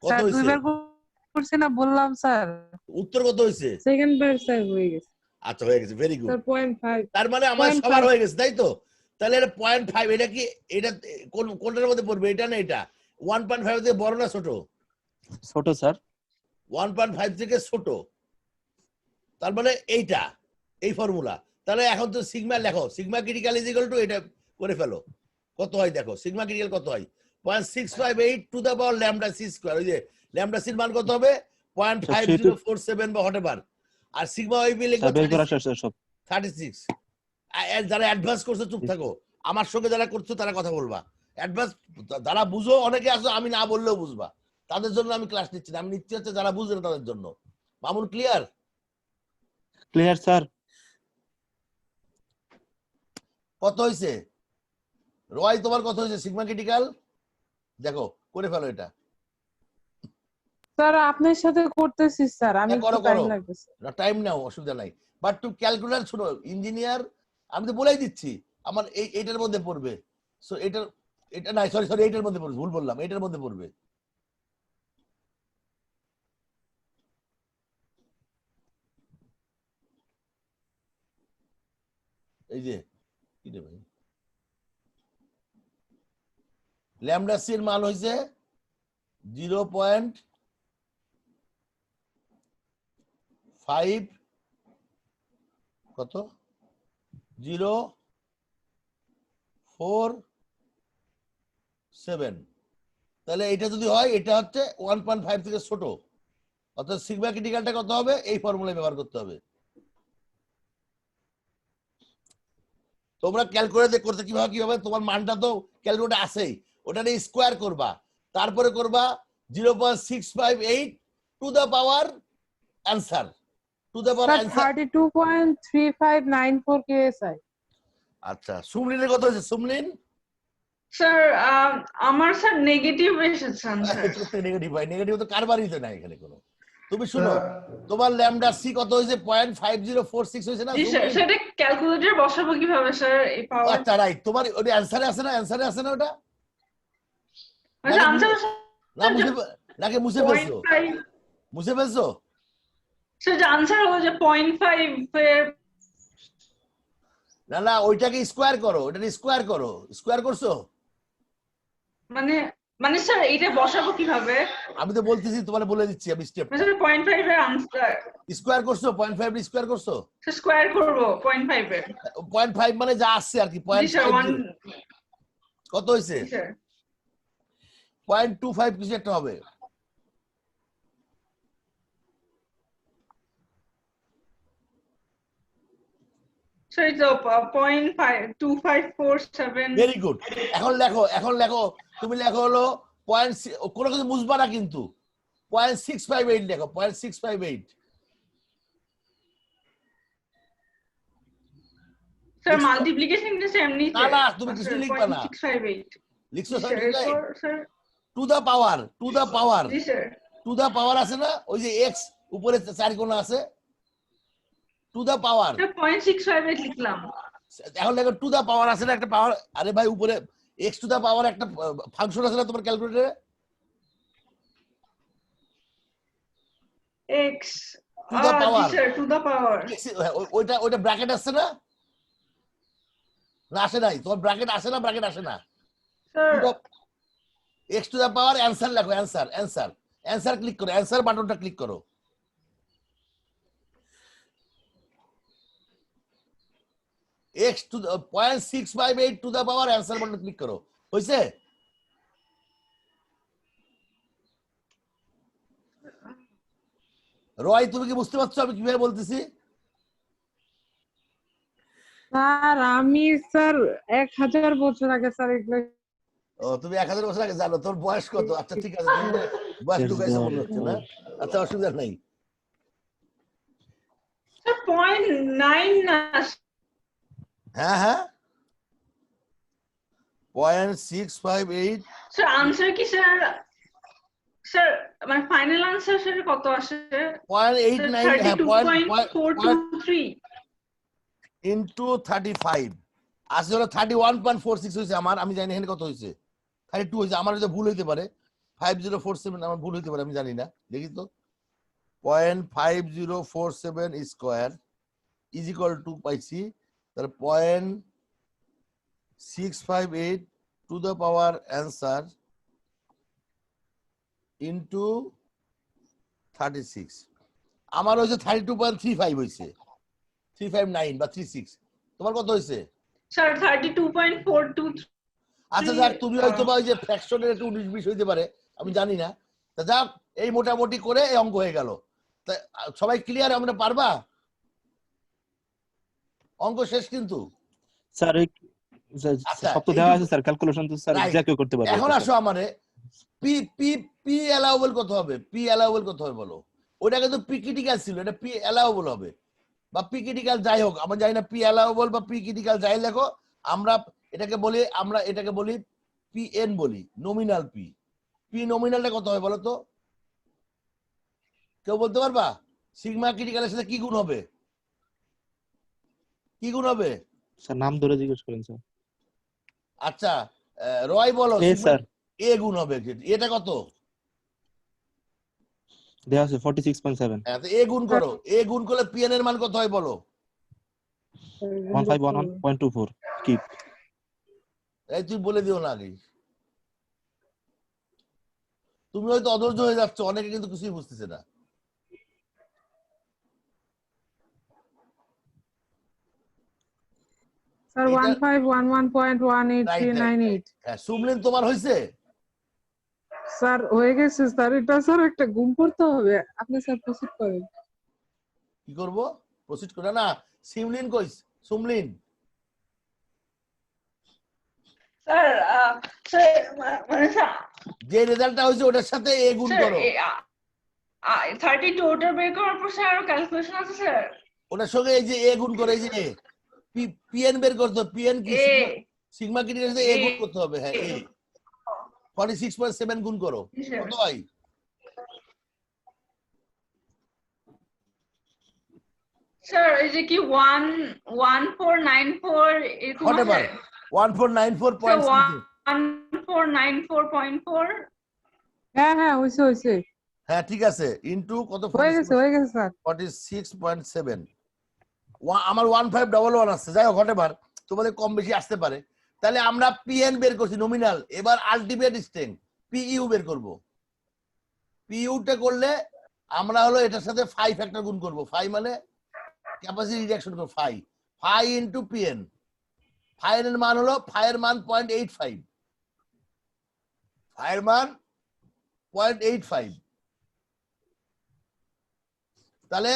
কত স্যার, হয়েছে? দুইবার করছি না বললাম স্যার। উত্তর কত হয়েছে? সেকেন্ড বার স্যার হয়ে গেছে আচ্ছা হয়ে গেছে, ভেরি গুড। স্যার 0.5। তার মানে আমার 0.5 সবার হয়ে গেছে, তাই তো? তাহলে এটা 0.5, এটা কি এটা কোনটার মধ্যে পড়বে? এটা না এটা 1.5 থেকে বড় না ছোট? ছোট স্যার। 1.5 থেকে ছোট, তার মানে এইটা, এই ফর্মুলা। তাহলে এখন তো সিগমা লেখো, sigma critical is equal two এটা করে ফেলো। কত হয় দেখো, সিগমা ক্রিটিক্যাল কত হয়? 0.658 to the power lambda c square. ওই যে ল্যামডা সির মান কত হবে? 0.5047 বা হোয়াটএভার। আর সিগমা ওই বিল স্যার বের করা শেষ স্যার সব। 36। যারা অ্যাডভান্স করছে চুপ থাকো, আমার সঙ্গে যারা করছো তারা কথা বলবা। অ্যাডভান্স যারা বুঝো অনেকে আছো, আমি না বললেও বুঝবা, তাদের জন্য আমি ক্লাস নিচ্ছি না, আমি নিচ্ছি হচ্ছে যারা বুঝে না তাদের জন্য। মামুন ক্লিয়ার? Clear sir. কত হয়েছে রয়, তোমার কত হয়েছে সিগমা ক্রিটিক্যাল? দেখো করে ফেলো এটা। স্যার আপনার সাথে করতেছি স্যার, আমি হ্যাঁ, করো, একটু টাইম করো। লাগবে স্যার। না টাইম নাও, অসুবিধা নাই, বাট টু ক্যালকুলেটর শুনো, ইঞ্জিনিয়ার আমি তো বলেই দিচ্ছি আমার এইটার মধ্যে পড়বে। সো এটা নাই, সরি সরি, এইটার মধ্যে পড়বে, ভুল বললাম, এইটার মধ্যে পড়বে। এই যে কি রে ভাই, ল্যামডা সি এর মান হয়েছে 0.5 কত 0.47, তাহলে এটা যদি হয় এটা হচ্ছে 1.5 থেকে ছোট, অর্থাৎ সিগমা ক্রিটিক্যালটা কত হবে, এই ফর্মুলা ব্যবহার করতে হবে। তোমরা ক্যালকুলেট করতে কিভাবে তোমার মানটা তো ক্যালকুলেটর আছেই, ওটা নিয়ে স্কোয়ার করবা, তারপরে করবা 0.658 to the power answer, two the power sir answer. 32.3594 KSI. আচ্ছা, সুমলিনের কত হয়েছে সুমলিন? স্যার আমার স্যার নেগেটিভ এসেছে আনসার। নেগেটিভ ভাই, নেগেটিভ তো কারবারই তো নাই এখানে কোনো। তুমি শুনো, তোমার ল্যামডা সি কত হয়েছে 0.5046 হয়েছে না? জি স্যার, সেটা ক্যালকুলেটর বসাবো কিভাবে স্যার এই পাওয়ার? আচ্ছা রাইট, তোমার ওটা অ্যানসারে আছে না, অ্যানসারে আছে না ওটা? আচ্ছা আনসার না নাকি মুছে ফেলছো? 0.5 মুছে ফেলছো? স্যার যে আনসার হলো যে 0.5 এর না না, ওইটাকে স্কোয়ার করো, ওটাকে স্কোয়ার করো, স্কোয়ার করছো? মানে মানে স্যার এটা বসাবো কিভাবে? আমি তো বলতেছি, তোমার বলে দিচ্ছি আমি স্টেপ। স্যার 0.5 এর আনসার স্কোয়ার করছো, 0.5 স্কোয়ার করছো? স্যার স্কয়ার করব 0.5 এর। 0.5 মানে যা আসছে আর কি, জি স্যার 1 কত হয়েছে? স্যার 0.25 কিছু একটা হবে। স্যার এটা 0.2547। Very good. এখন লেখো তুমি লেখো হলো কোনো কিছু বুঝবা না কিন্তু 0.658 লেখো, 0.658। স্যার মাল্টিপ্লিকেশন কিন্তু এমনি না না, তুমি কিছু লিখবা না। 0.658 লিখছো sir sir to the power G sir to the power আছে না, ওই যে এক্স উপরে চার কোণ আছে, টু দা পাওয়ার। 0.658 লিখলাম। এখন লেখো টু দা পাওয়ার আছে না একটা পাওয়ার, আরে ভাই উপরে এক্স টু দা পাওয়ার একটা ফাংশন আছে না তোমার ক্যালকুলেটরে, x to the G power, sir to the power. ওইটা ব্র্যাকেট আসছে না? না আসে নাই? তোমার ব্র্যাকেট আসে না? ব্র্যাকেট আসে না? Sir x to the power answer লেখো, অ্যান্সার ক্লিক করো, অ্যান্সার বাটনটা ক্লিক করো। X to 0.658 to the power answer button click করো, হয়েছে? রয় তুমি কি বুঝতে পারছো আমি কিভাবে বলতেছি? স্যার আমি স্যার 1000 বছর আগে স্যার এগুলো। ও তুমি 1000 বছর আগে জানো, তোর বয়স কত? আচ্ছা ঠিক আছে, তুমি বয়স ঢুকাইছো মনে হচ্ছে না, আচ্ছা অসুবিধা নাই। স্যার 0.9 না হ্যাঁ 0.658। স্যার আনসার কি স্যার? স্যার মানে ফাইনাল আনসার স্যার কত আসে? 0.89 32.423 ইনটু 35 আসলে হলো 31.46 হয়েছে আমার, আমি জানি এখানে কত হয়েছে, 32 হয়েছে আমার, হয়তো ভুল হইতে পারে, 5047 আমার ভুল হইতে পারে, আমি জানি না, দেখি তো। 0.5047 স্কোয়ার ইজ ইকুয়াল টু পাইছি, তাহলে 0.658 to the power answer into 36, আমার হয়েছে 32.35 হয়েছে, 359 বা 36। তোমার কত হয়েছে? স্যার 32.423। আচ্ছা যাক, তুমি হয়তো বা ওই যে ফ্র্যাকশনের একটু 19-20 হইতে পারে, আমি জানি না, তা যাক এই মোটামুটি করে এই অঙ্ক হয়ে গেল। তা সবাই ক্লিয়ার? আমরা পারবা? অঙ্ক শেষ কিন্তু। স্যার আচ্ছা, সব তো দেওয়া আছে এইটুকু। স্যার, ক্যালকুলেশন তো স্যার Right. যে কেউ করতে পারবে এখন এটা, আসো আমারে পি পি পি অ্যালাউবল কত হবে? পি অ্যালাউবল কত হবে বলো? ওটা কিন্তু পি ক্রিটিক্যাল ছিল, এটা পি অ্যালাউবল হবে বা পি ক্রিটিক্যাল যাই হোক, আমরা জানি না পি অ্যালাউবল বা পি ক্রিটিক্যাল যাই লেখো, আমরা এটাকে বলি পি এন বলি, নমিনাল পি। পি নমিনালটা কত হবে বলো তো? কেউ বলতে পারবা? সিগমা ক্রিটিক্যালের সাথে কি গুণ হবে? কি গুণ হবে? স্যার নাম ধরে জিজ্ঞেস করেন স্যার। আচ্ছা, রয় বলো। এ সিগমা স্যার এ গুণ হবে, এটা কত? দেওয়া আছে 46.7, হ্যাঁ, তো এ গুণ করো, এ গুণ করলে পিএন এর মান কত হয় বলো? 1511.24 কিপ। এই তুই বলে দিও না আগে, তুমি হয়তো অধৈর্য হয়ে যাচ্ছ, অনেকে কিন্তু কিছুই বুঝতেছে না। স্যার এটা- 1511.18398 হ্যাঁ, সুমলিন তোমার হয়েছে? স্যার হয়ে গেছে স্যার, এটা স্যার একটা গুণ করতে হবে, আপনি স্যার প্রসিড করেন। কি করব? প্রসিড করে না, সিমলিন কইস, সুমলিন। স্যার স্যার মানে স্যার যে রেজাল্টটা হয়েছে ওটার সাথে এ গুণ করো। 32 ওটা বের করার পর স্যার আরো ক্যালকুলেশন আছে স্যার। ওটার সঙ্গে এই যে এ গুণ করে, এই যে পিএন বের করতে হবে। পিএন কি? এ সিগমা ক্রিটিক্যালের সাথে এ এ। গুণ করতে হবে। হ্যাঁ, এ 46.7 গুণ করো, স্যার। কত হয়? স্যার এই যে কি 1494 এরকম Whatever, আছে 1494.something। 1494.4 হ্যাঁ হ্যাঁ হয়েছে। হ্যাঁ, ঠিক আছে, ইনটু কত? হয়ে গেছে স্যার। 46.7। আমার 1511 আসছে, যাই হোক whatever, তোমাদের কম বেশি আসতে পারে। তাহলে আমরা পিএন বের করছি নমিনাল, এবার আলটিমেট স্ট্রেংথ পিইউ বের করব। পিইউটা করলে আমরা হলো এটার সাথে 5 ফ্যাক্টর গুণ করব। 5 মানে ক্যাপাসিটি রিডাকশন করব। 5 ইনটু পিএন। 5 এর মান হলো 5 এর মান 0.85, 5 এর মান 0.85। তাহলে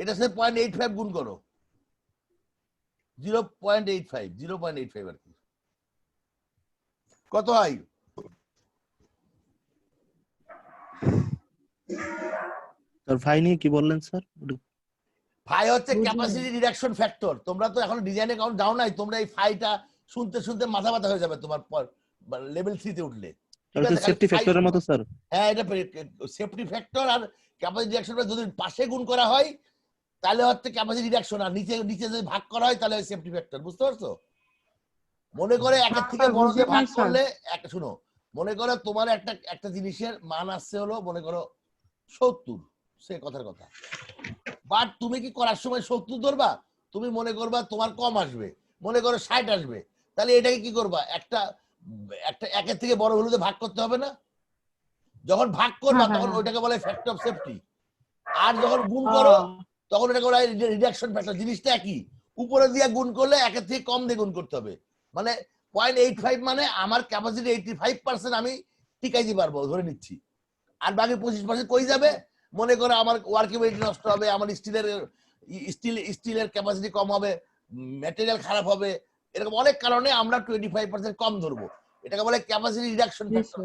এটার সাথে 0.85 গুণ করো, 0.85 আর কি, কত হয়? স্যার ফাই নিয়ে কি বললেন স্যার? ফাই হচ্ছে ক্যাপাসিটি রিডাকশন ফ্যাক্টর। তোমরা তো এখন ডিজাইন অ্যাকাউন্ট যাও নাই, তোমরা এই ফাইটা শুনতে শুনতে মাথা ব্যথা হয়ে যাবে তোমার লেভেল 3 তে উঠলে। ঠিক আছে, সেফটি খালি ফ্যাক্টরের মতো স্যার। হ্যাঁ, এটা সেফটি ফ্যাক্টর আর ক্যাপাসিটি রিডাকশনটা যদি পাশে গুণ করা হয় তাহলে হচ্ছে ক্যাপাসিটি রিডাকশন, আর নিচে নিচে যদি ভাগ করা হয় তাহলে সেফটি ফ্যাক্টর। বুঝতে পারছো? মনে করে একের থেকে স্যার, বড় দিয়ে বুঝি ভাগ নাই, স্যার। করলে একটা, শুনো, মনে করো তোমার একটা জিনিসের মান আসছে হলো মনে করো 70, সে কথার কথা, বাট তুমি কি করার সময় 70 ধরবা? তুমি মনে করবা তোমার কম আসবে, মনে করো 60 আসবে, তাহলে এটাকে কি করবা? একটা একের থেকে বড় হলুদে ভাগ করতে হবে না? যখন ভাগ করবা হ্যাঁ, তখন হ্যাঁ। ওইটাকে বলে ফ্যাক্টর অফ সেফটি। আর যখন গুণ করো তখন এটাকে বলা হয় রিডাকশন ফ্যাক্টর। জিনিসটা একই, উপরে দিয়ে গুণ করলে একের থেকে কম দিয়ে গুণ করতে হবে। মানে 0.85 মানে আমার ক্যাপাসিটি 85% আমি টিকাইতে পারবো ধরে নিচ্ছি, আর বাকি 25% কই যাবে? মনে করো আমার ওয়ার্কেবিলিটি নষ্ট হবে, আমার স্টিলের ক্যাপাসিটি কম হবে, ম্যাটেরিয়াল খারাপ হবে, এরকম অনেক কারণে আমরা 25% কম ধরবো। এটাকে বলে capacity reduction factor,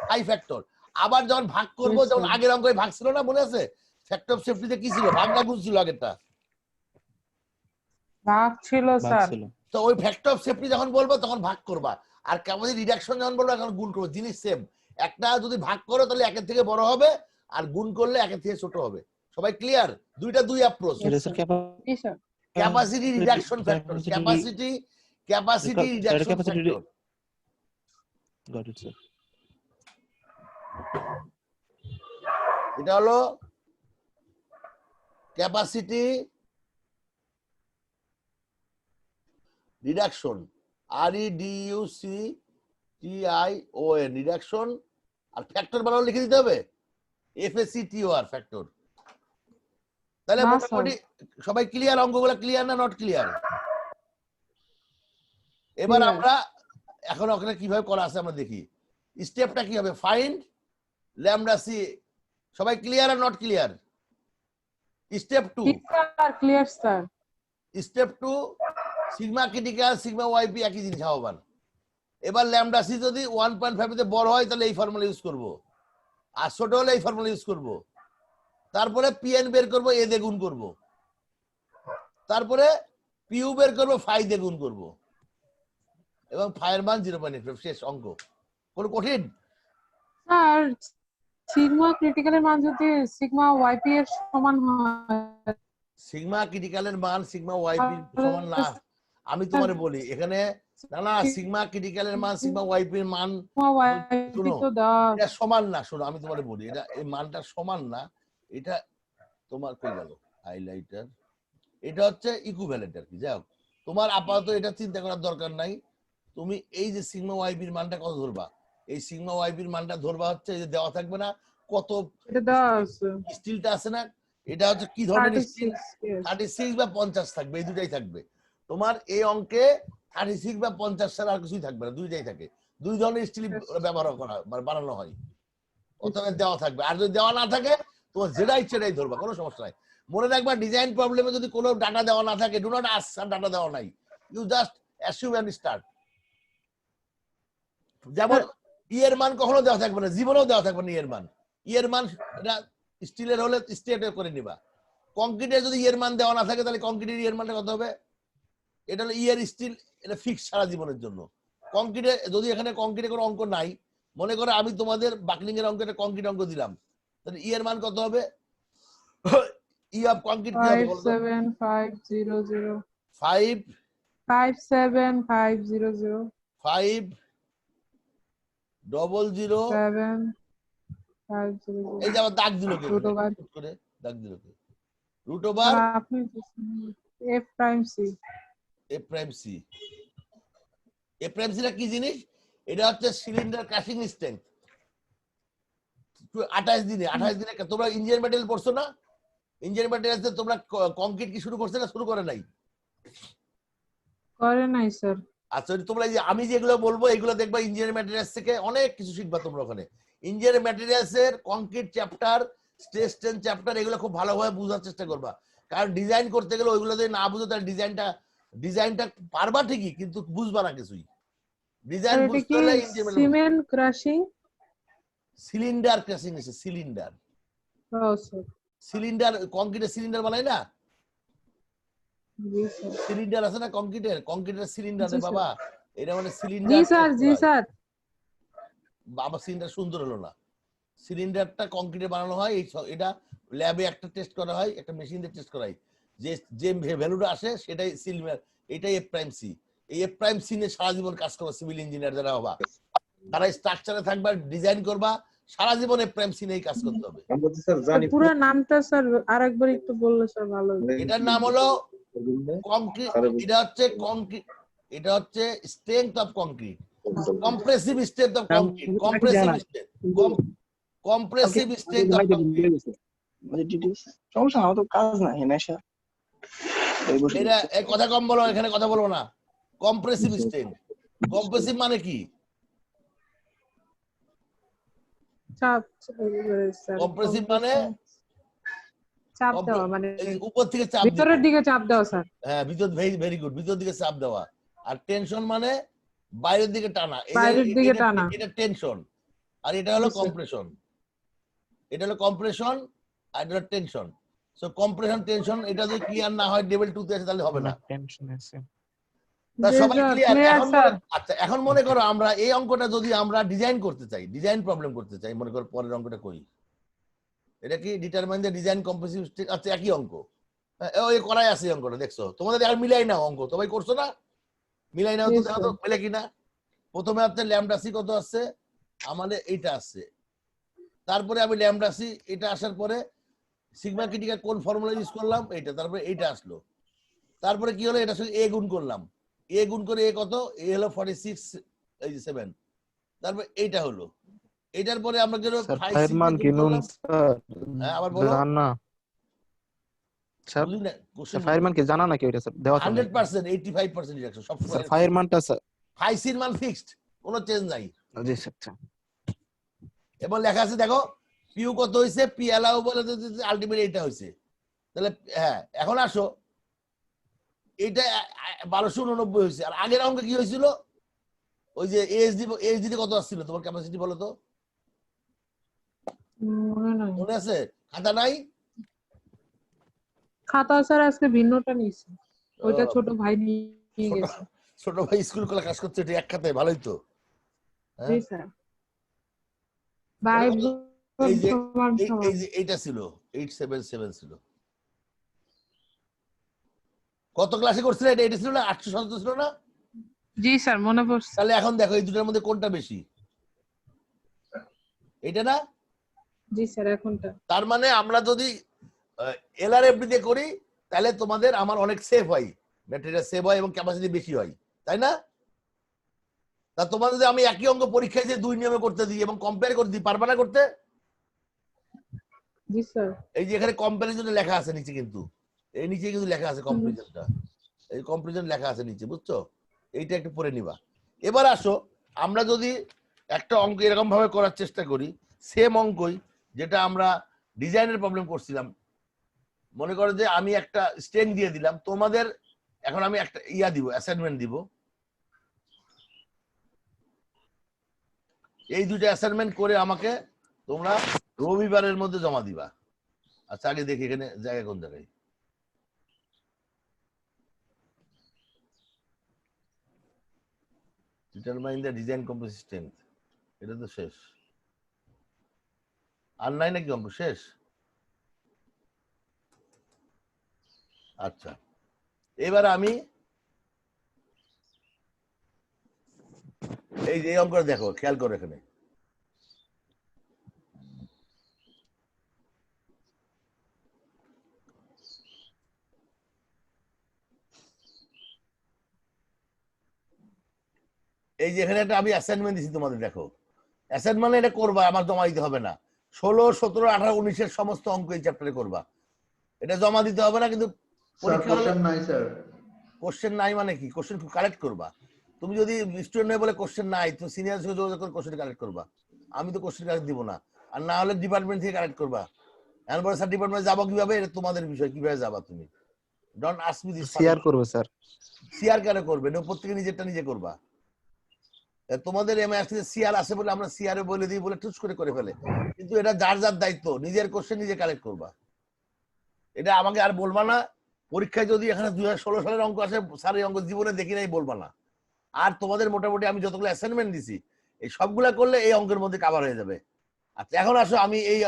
phi factor. আবার যখন ভাগ করবো, Yes, যেমন sir. আগের অঙ্কে ভাগ ছিল না, মনে আছে? ফ্যাক্টর অফ সেফটিতে কি ছিল? ভাগ না গুণ ছিল আগেরটা? ভাগ ছিল স্যার। তো ওই ফ্যাক্টর অফ সেফটি যখন বলবো তখন ভাগ করবা, আর ক্যাপাসিটি রিডাকশন যখন বলবো এখন গুণ করবো। জিনিস সেম, একটা যদি ভাগ করো তাহলে একের থেকে বড় হবে, আর গুণ করলে একের থেকে ছোট হবে। সবাই ক্লিয়ার? দুইটা দুই অ্যাপ্রোচ। এটা sir G sir. Capacity reduction factor, capacity reduction capacity factor. Got it sir. এটা হলো ক্যাপাসিটি রিডাকশন, REDUCTION রিডাকশন। আর ফ্যাক্টর বানানো লিখে দিতে হবে FACTOR ফ্যাক্টর। তাহলে না, মোটামুটি সবাই ক্লিয়ার? অঙ্কগুলো ক্লিয়ার না নট ক্লিয়ার? এবার Clear. আমরা এখন ওখানে কিভাবে করা আছে আমরা দেখি। স্টেপটা কি হবে? Find lambda C. সবাই ক্লিয়ার আর not clear? Step 2, sir clear sir. Step 2 sigma critical sigma YP একই জিনিস আহ্বান। এবার ল্যামডা সি যদি 1.5 তে বড় হয় তাহলে এই ফর্মুলা ইউজ করব, আর ছোট হলে এই ফর্মুলা ইউজ করব। তারপরে পিএন বের করব, এ দিয়ে গুণ করব, তারপরে পিইউ বের করব, ফাই দিয়ে গুণ করব, এবং ফাইয়ের মান 0.8। শেষ অঙ্ক। কোন কঠিন? স্যার সিগমা ক্রিটিক্যালের মান যদি সিগমা ওয়াইপি এর সমান হয়, সিগমা ক্রিটিক্যালের মান সিগমা ওয়াইপি সমান না। আমি তোমারে বলি এখানে, না না, সিগমা ক্রিটিক্যালের মান সিগমা ওয়াইপির মান সিগমা ওয়াইপি শুনো, তো দেওয়া এটা সমান না। শোনো আমি তোমারে বলি, এটা এই মানটা সমান না। এটা তোমার কই গেল হাইলাইটার, এটা হচ্ছে ইকুইভ্যালেন্ট আর কি। যাই হোক, তোমার আপাতত এটা চিন্তা করার দরকার নাই। তুমি এই যে সিগমা ওয়াইপির মানটা কত ধরবা, এই সিগমা ওয়াইপির মানটা ধরবা হচ্ছে এই যে দেওয়া থাকবে না কত এটা দেওয়া আছে স্টিলটা আছে না, এটা হচ্ছে কি ধরনের স্টিল, 36 yes. 36 বা 50 থাকবে, এই দুটাই থাকবে তোমার। এই অঙ্কে 36 বা 50 ছাড়া আর কিছুই থাকবে না, দুইটাই থাকে। দুই ধরনের স্টিল ব্যবহার করা মানে বানানো হয়, অথবা দেওয়া থাকবে। আর যদি দেওয়া না থাকে তোমার যেটা ইচ্ছে সেটাই ধরবা, কোনো সমস্যা নাই। মনে রাখবা ডিজাইন প্রবলেমে যদি কোনো ডাটা দেওয়া না থাকে, ডু নট আস্ক ডাটা দেওয়া নাই, you just assume and start. যেমন ইয়ের মান কখনো দেওয়া থাকবে না, জীবনেও দেওয়া থাকবে না ইয়ের মান। ইয়ের মান এটা স্টিলের হলে স্টেট করে নিবা। কংক্রিটের যদি ইয়ের মান দেওয়া না থাকে তাহলে কংক্রিটের ইয়ের মানটা কত হবে? এটা হলো ইয়ের স্টিল, এটা ফিক্স সারা জীবনের জন্য। কংক্রিটে যদি এখানে কংক্রিটে কোনো অঙ্ক নাই, মনে করো আমি তোমাদের বাকলিং এর অঙ্কে একটা কংক্রিট অঙ্ক দিলাম, তাহলে ইয়ের মান কত হবে? ই অফ কংক্রিট কি হবে বলো তো? 57500 5 57500 5 00 750 এই যে আবার দাগ দিল কে Root over. করে দাগ দিল কে? রুট ওভার আপনি এফ প্রাইম সি। এ প্রাইম সি। এ প্রাইম সি টা কি জিনিস? এটা হচ্ছে সিলিন্ডার ক্রাশিং স্ট্রেংথ। 28 দিনে তোমরা ইঞ্জিনিয়ার ম্যাটেরিয়াল পড়ছো না? ইঞ্জিনিয়ার ম্যাটেরিয়ালসে তোমরা কংক্রিট কি শুরু করছো না শুরু করে নাই? করে নাই স্যার। আচ্ছা, তোমরা এই যে আমি যেগুলো বলবো এগুলো দেখবা ইঞ্জিনিয়ার ম্যাটেরিয়ালস থেকে অনেক কিছু শিখবা তোমরা ওখানে। ইঞ্জিনিয়ার ম্যাটেরিয়ালস এর concrete chapter, stress strain chapter, এগুলো খুব ভালোভাবে বোঝার চেষ্টা করবা। কারণ ডিজাইন করতে গেলে ওইগুলো যদি না বুঝো তাহলে ডিজাইনটা পারবা ঠিকই, কিন্তু বুঝবা না কিছুই। ডিজাইন এটা বুঝতে কি হলে engineer cement crushing? Cylinder crushing আছে, সিলিন্ডার। ও স্যার, সিলিন্ডার কংক্রিটের সিলিন্ডার বানাই না, জি স্যার। সিলিন্ডার আছে না কংক্রিটের সিলিন্ডার জি, রে স্যার। বাবা, এটা মানে জি সিলিন্ডার। স্যার, জি স্যার। বাবা সিলিন্ডার সুন্দর হলো না, সিলিন্ডারটা কংক্রিটে বানানো হয়। এটা ল্যাবে একটা টেস্ট করা হয়, একটা মেশিন দিয়ে টেস্ট করা হয়, যে ভ্যালুটা আসে সেটাই সিলিন্ডার। এটাই এফ প্রাইম সি। এই এফ প্রাইম সি নিয়ে সারা জীবন কাজ করবা সিভিল ইঞ্জিনিয়ার যারা হবা, তারা স্ট্রাকচারে থাকবা, ডিজাইন করবা, সারা জীবন এফ প্রাইম সি নিয়ে কাজ করতে হবে। পুরো নামটা স্যার আরেকবার একটু বললে স্যার ভালো হতো। এটার নাম হলো কংক্রিট। এটা হচ্ছে strength of concrete, compressive strength of concrete, compressive strength of concrete. সমস্যা আমার তো কাজ নাই নেশা। এটা এই কথা কম বলো, এখানে কথা বলবো না। কম্প্রেসিভ স্ট্রেংথ, কম্প্রেসিভ মানে কি? চাপ স্যার। কম্প্রেসিভ মানে চাপ দেওয়া, মানে এই উপর থেকে চাপ ভিতরের দেওয়া। দিকে চাপ দেওয়া স্যার। হ্যাঁ, ভেরি গুড, ভিতর দিকে চাপ দেওয়া। আর টেনশন মানে বাইরের দিকে টানা। বাইরের দিকে টানা। এটা টেনশন, আর এটা হলো জি, স্যার। কম্প্রেশন। এটা হলো কম্প্রেশন আর এটা হলো টেনশন। সো কম্প্রেশন টেনশন এটা যদি ক্লিয়ার না হয় লেভেল 2 তে আছে তাহলে হবে না। টেনশন আছে। তা জি, সবাই স্যার, ক্লিয়ার? clear, এখন স্যার। আচ্ছা, এখন মনে করো আমরা এই অঙ্কটা যদি আমরা ডিজাইন করতে চাই, ডিজাইন প্রবলেম করতে চাই, মনে করো পরের অঙ্কটা করি। এটা কি determine the design compressive strength. আচ্ছা, একই অঙ্ক, ওই করাই আছে এই অঙ্কটা, দেখছো? তোমাদের এখন মিলাই নাও অঙ্ক, সবাই করছো না? মিলাই নাও তো, Yes, দেখো তো sir. মিলে কিনা। প্রথমে হচ্ছে ল্যামডা সি কত আসছে আমাদের, এইটা আসছে। তারপরে আমি ল্যামডা সি এটা আসার পরে সিগমা ক্রিটিক্যাল কোন ফর্মুলা ইউজ করলাম এইটা, তারপরে এইটা আসলো। তারপরে কি হলো, এটা সঙ্গে এ গুণ করলাম, এ গুণ করে এ কত, এ হলো 46 এই যে 7। তারপর এইটা হলো, এটার পরে আমরা কি হলো স্যার 5 ফাইভ মান কি নুন স্যার? হ্যাঁ, আবার বলো। জানা স্যার, বুঝলি না কোশ্চেন? ফাইভ মান কি জানা নাকি ওইটা স্যার? দেওয়া থাকে 100%, 85% রিডাকশন সব স্যার। ফাইভ মানটা স্যার, 5 সির মান ফিক্সড, কোনো চেঞ্জ নাই। জি স্যার। এবং লেখা আছে দেখো পিউ কত হইছে, পি অ্যালাউবল আলটিমেট এটা হইছে। তাহলে হ্যাঁ, এখন আসো এটা 1289 হয়েছে। আর আগের অঙ্ক কি হয়েছিল? ওই যে এএসডি কত আসছিল তোমার ক্যাপাসিটি বলো তো? মনে নাই। মনে আছে? খাতা নাই? খাতা স্যার আজকে ভিন্নটা নিয়েছে, ওইটা ছোট ভাই নিয়ে ছোট- গেছে। ছোট ভাই স্কুল কলে কাজ করছে, এটা এক খাতায়, ভালোই তো। জি হ্যাঁ? স্যার। ভাই এই যে- সমান সমান। এই যে এইটা ছিল 877 ছিল। কত ক্লাসে করছিলে এটা? এটা ছিল না 877 ছিল না? জি স্যার মনে পড়ছে। তাহলে এখন দেখো এই দুটোর মধ্যে কোনটা বেশি? এটা না? জি স্যার এখনটা। তার মানে আমরা যদি এলআরএফডি দিয়ে করি তাহলে তোমাদের আমার অনেক সেভ হয়, ম্যাটেরিয়াল সেভ হয় এবং ক্যাপাসিটি বেশি হয়, তাই না? তা তোমাদের যদি আমি একই অঙ্ক পরীক্ষায় যে 2 নিয়মে করতে দিই এবং কম্পেয়ার করে দিই, পারবা না করতে? জি স্যার। এই যে এখানে কম্পারিজনে লেখা আছে নিচে, কিন্তু এই নিচে কিন্তু লেখা আছে কম্পারিজনটা, এই কম্পারিজন লেখা আছে নিচে, বুঝছো? এইটা একটু পড়ে নিবা। এবার আসো, আমরা যদি একটা অঙ্ক এরকম ভাবে করার চেষ্টা করি, সেম অঙ্কই যেটা আমরা ডিজাইনের প্রবলেম করছিলাম। মনে করো যে আমি একটা স্ট্রেং দিয়ে দিলাম, তোমাদের এখন আমি একটা দিব, অ্যাসাইনমেন্ট দিব। এই দুটো অ্যাসাইনমেন্ট করে আমাকে তোমরা রবিবারের মধ্যে জমা দিবা। আচ্ছা আগে দেখি এখানে জায়গা কোন জায়গায়। Determine the design composite strength, এটা তো শেষ। আর নাই নাকি অঙ্ক শেষ? আচ্ছা, এবার আমি এই যে অঙ্কটা দেখো, খেয়াল করো এখানে। এই যে এখানে একটা আমি অ্যাসাইনমেন্ট দিছি তোমাদের, দেখো অ্যাসাইনমেন্ট এটা করবা, আমার জমা দিতে হবে না। 16, 17, 18, 19 সমস্ত অঙ্ক এই চ্যাপ্টারে করবা, এটা জমা দিতে হবে না। কিন্তু স্যার কোশ্চেন নাই স্যার। কোশ্চেন নাই মানে কি? কোশ্চেন কালেক্ট করবা। তুমি যদি স্টুডেন্ট হয়ে বলে কোশ্চেন নাই, তুমি সিনিয়র সঙ্গে যোগাযোগ করে কোশ্চেন কালেক্ট করবা। আমি তো কোশ্চেন কালেক্ট দিব না, আর না হলে ডিপার্টমেন্ট থেকে কালেক্ট করবা। এখন বলে স্যার ডিপার্টমেন্ট যাবো কিভাবে? এটা তোমাদের বিষয়, কিভাবে যাবা তুমি। Don't ask me this. Share করবো স্যার। শেয়ার কেন করবে? এটা প্রত্যেকে নিজেরটা নিজে করবা। তোমাদের এমআইএসটি সিআর আছে বলে আমরা সিআর বলে দিই বলে টুস করে ফেলে, কিন্তু এটা যার যার দায়িত্ব, নিজের কোশ্চেন নিজে কালেক্ট করবা। এটা আমাকে আর বলবা না পরীক্ষায় যদি এখানে 2016 সালের অঙ্ক আসে স্যার এই অঙ্ক জীবনে দেখি নাই, বলবা না। আর তোমাদের মোটামুটি আমি যতগুলো অ্যাসাইনমেন্ট দিছি এই সবগুলা করলে এই অঙ্কের মধ্যে কভার হয়ে যাবে। আচ্ছা এখন আসো, আমি এই